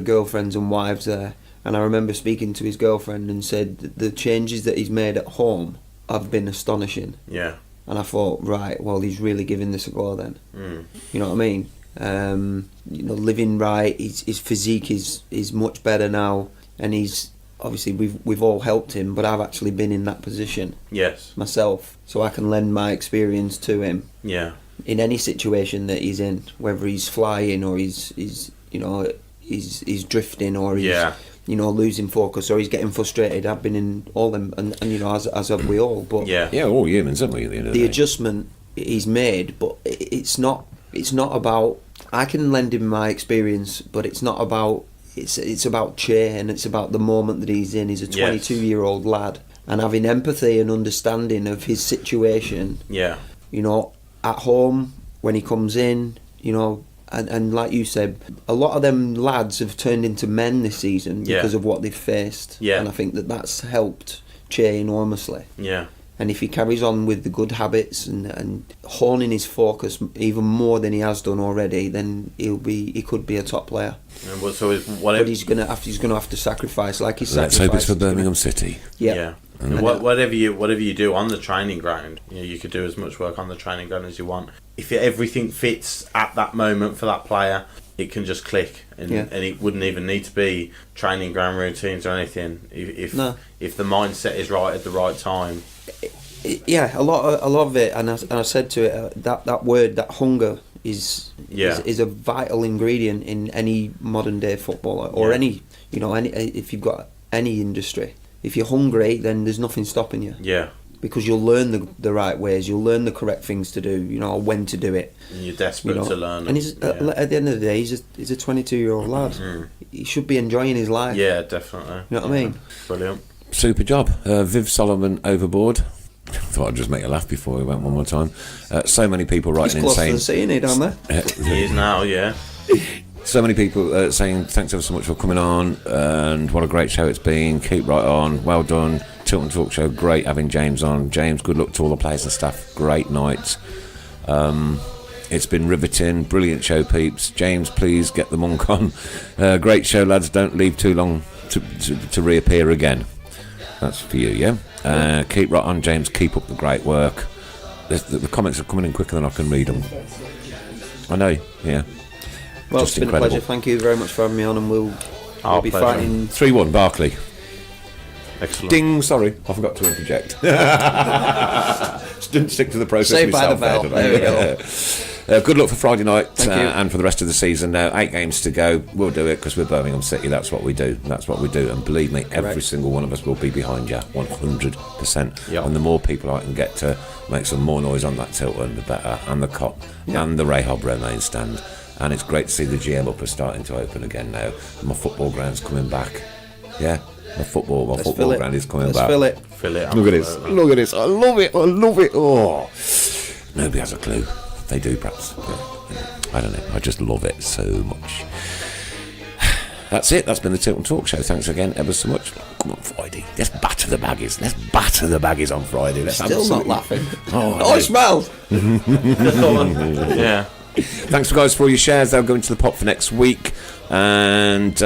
girlfriends and wives there. And I remember speaking to his girlfriend and said that the changes that he's made at home have been astonishing. Yeah. And I thought, right, well, he's really giving this a go then. You know what I mean? Living right, his physique is much better now, and he's obviously we've all helped him, but I've actually been in that position myself, so I can lend my experience to him. Yeah. In any situation that he's in, whether he's flying or he's drifting or he's losing focus or he's getting frustrated. I've been in all them, and as have we all. But all humans, haven't we? At the end of the day. Adjustment he's made, but it's not about. I can lend him my experience, but it's not about. It's about Che, and it's about the moment that he's in. He's a 22-year-old lad, and having empathy and understanding of his situation. Yeah. At home when he comes in, and like you said, a lot of them lads have turned into men this season because of what they've faced. Yeah. And I think that's helped Che enormously. Yeah. And if he carries on with the good habits and honing his focus even more than he has done already, then he could be a top player. And but he's gonna have to sacrifice, like he's Let's hope it's for Birmingham City. Yeah. And whatever you do on the training ground, you could do as much work on the training ground as you want. If everything fits at that moment for that player, it can just click, and it wouldn't even need to be training ground routines or anything. If the mindset is right at the right time. A lot of it, and I said to it that word, that hunger is a vital ingredient in any modern day footballer or any if you've got any industry. If you're hungry, then there's nothing stopping you. Yeah. Because you'll learn the right ways, you'll learn the correct things to do, when to do it. And you're desperate to learn. And at the end of the day, he's a 22-year-old lad. He should be enjoying his life. Yeah, definitely. You know what I mean? Brilliant. Super job. Viv Solomon overboard. Thought I'd just make you laugh before we went one more time. So many people writing in saying... He's close to the scene, down there. He is now, yeah. So many people saying thanks ever so much for coming on, and what a great show it's been. Keep right on. Well done. Tilton Talk Show. Great having James on. James, good luck to all the players and staff. Great night. It's been riveting. Brilliant show, peeps. James, please get the monk on. Great show, lads. Don't leave too long to reappear again. That's for you, yeah? Keep right on, James. Keep up the great work. The comments are coming in quicker than I can read them. I know, yeah. Well, Just it's been incredible. a pleasure. Thank you very much for having me on, and we'll We'll be pleasure. fighting. 3-1 Barkley. Excellent. Ding, sorry, I forgot to interject. Didn't stick to the process Saved by the myself bell. there, did I? There we go. Good luck for Friday night Thank you. and for the rest of the season. Now, 8 games to go. We'll do it because we're Birmingham City. That's what we do. That's what we do. And believe me, every Correct. single one of us will be behind you, 100%. Yeah. And the more people I can get to make some more noise on that Tilton, the better. And the cop and the Rahab Romain stand. And it's great to see the GM Upper starting to open again now. My football ground's coming back. Yeah, my football ground is coming back. Fill it. Fill it. Look at this. Look at this. I love it. I love it. Oh, nobody has a clue. They do, perhaps. Yeah. I don't know. I just love it so much. That's it. That's been the Tilton Talk Show. Thanks again ever so much. Come on, Friday. Let's batter the baggies. Let's batter the baggies on Friday. Let's Still absolutely- not laughing. Oh, Oh, it smells. Yeah. Thanks, guys, for all your shares. They'll go into the pot for next week. And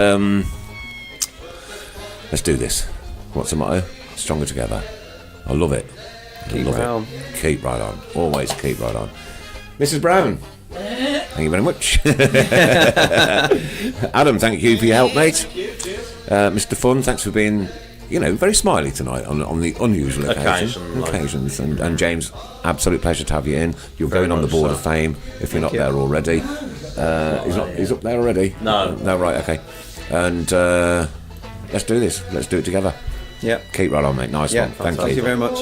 let's do this. What's the motto? Stronger together. I love it. Keep love right on. it. Keep right on. Always keep right on. Mrs. Brown. Thank you very much. Adam, thank you for your help, mate. Mr. Fun, thanks for being, very smiley tonight on the unusual occasions. And James, absolute pleasure to have you in. You're Very going on the much Board so. of Fame if you're not there already. He's up there already. No. No, right, okay. And let's do this. Let's do it together. Yep. Keep right on, mate. Nice Yeah. one. Thank Thank you you. very much.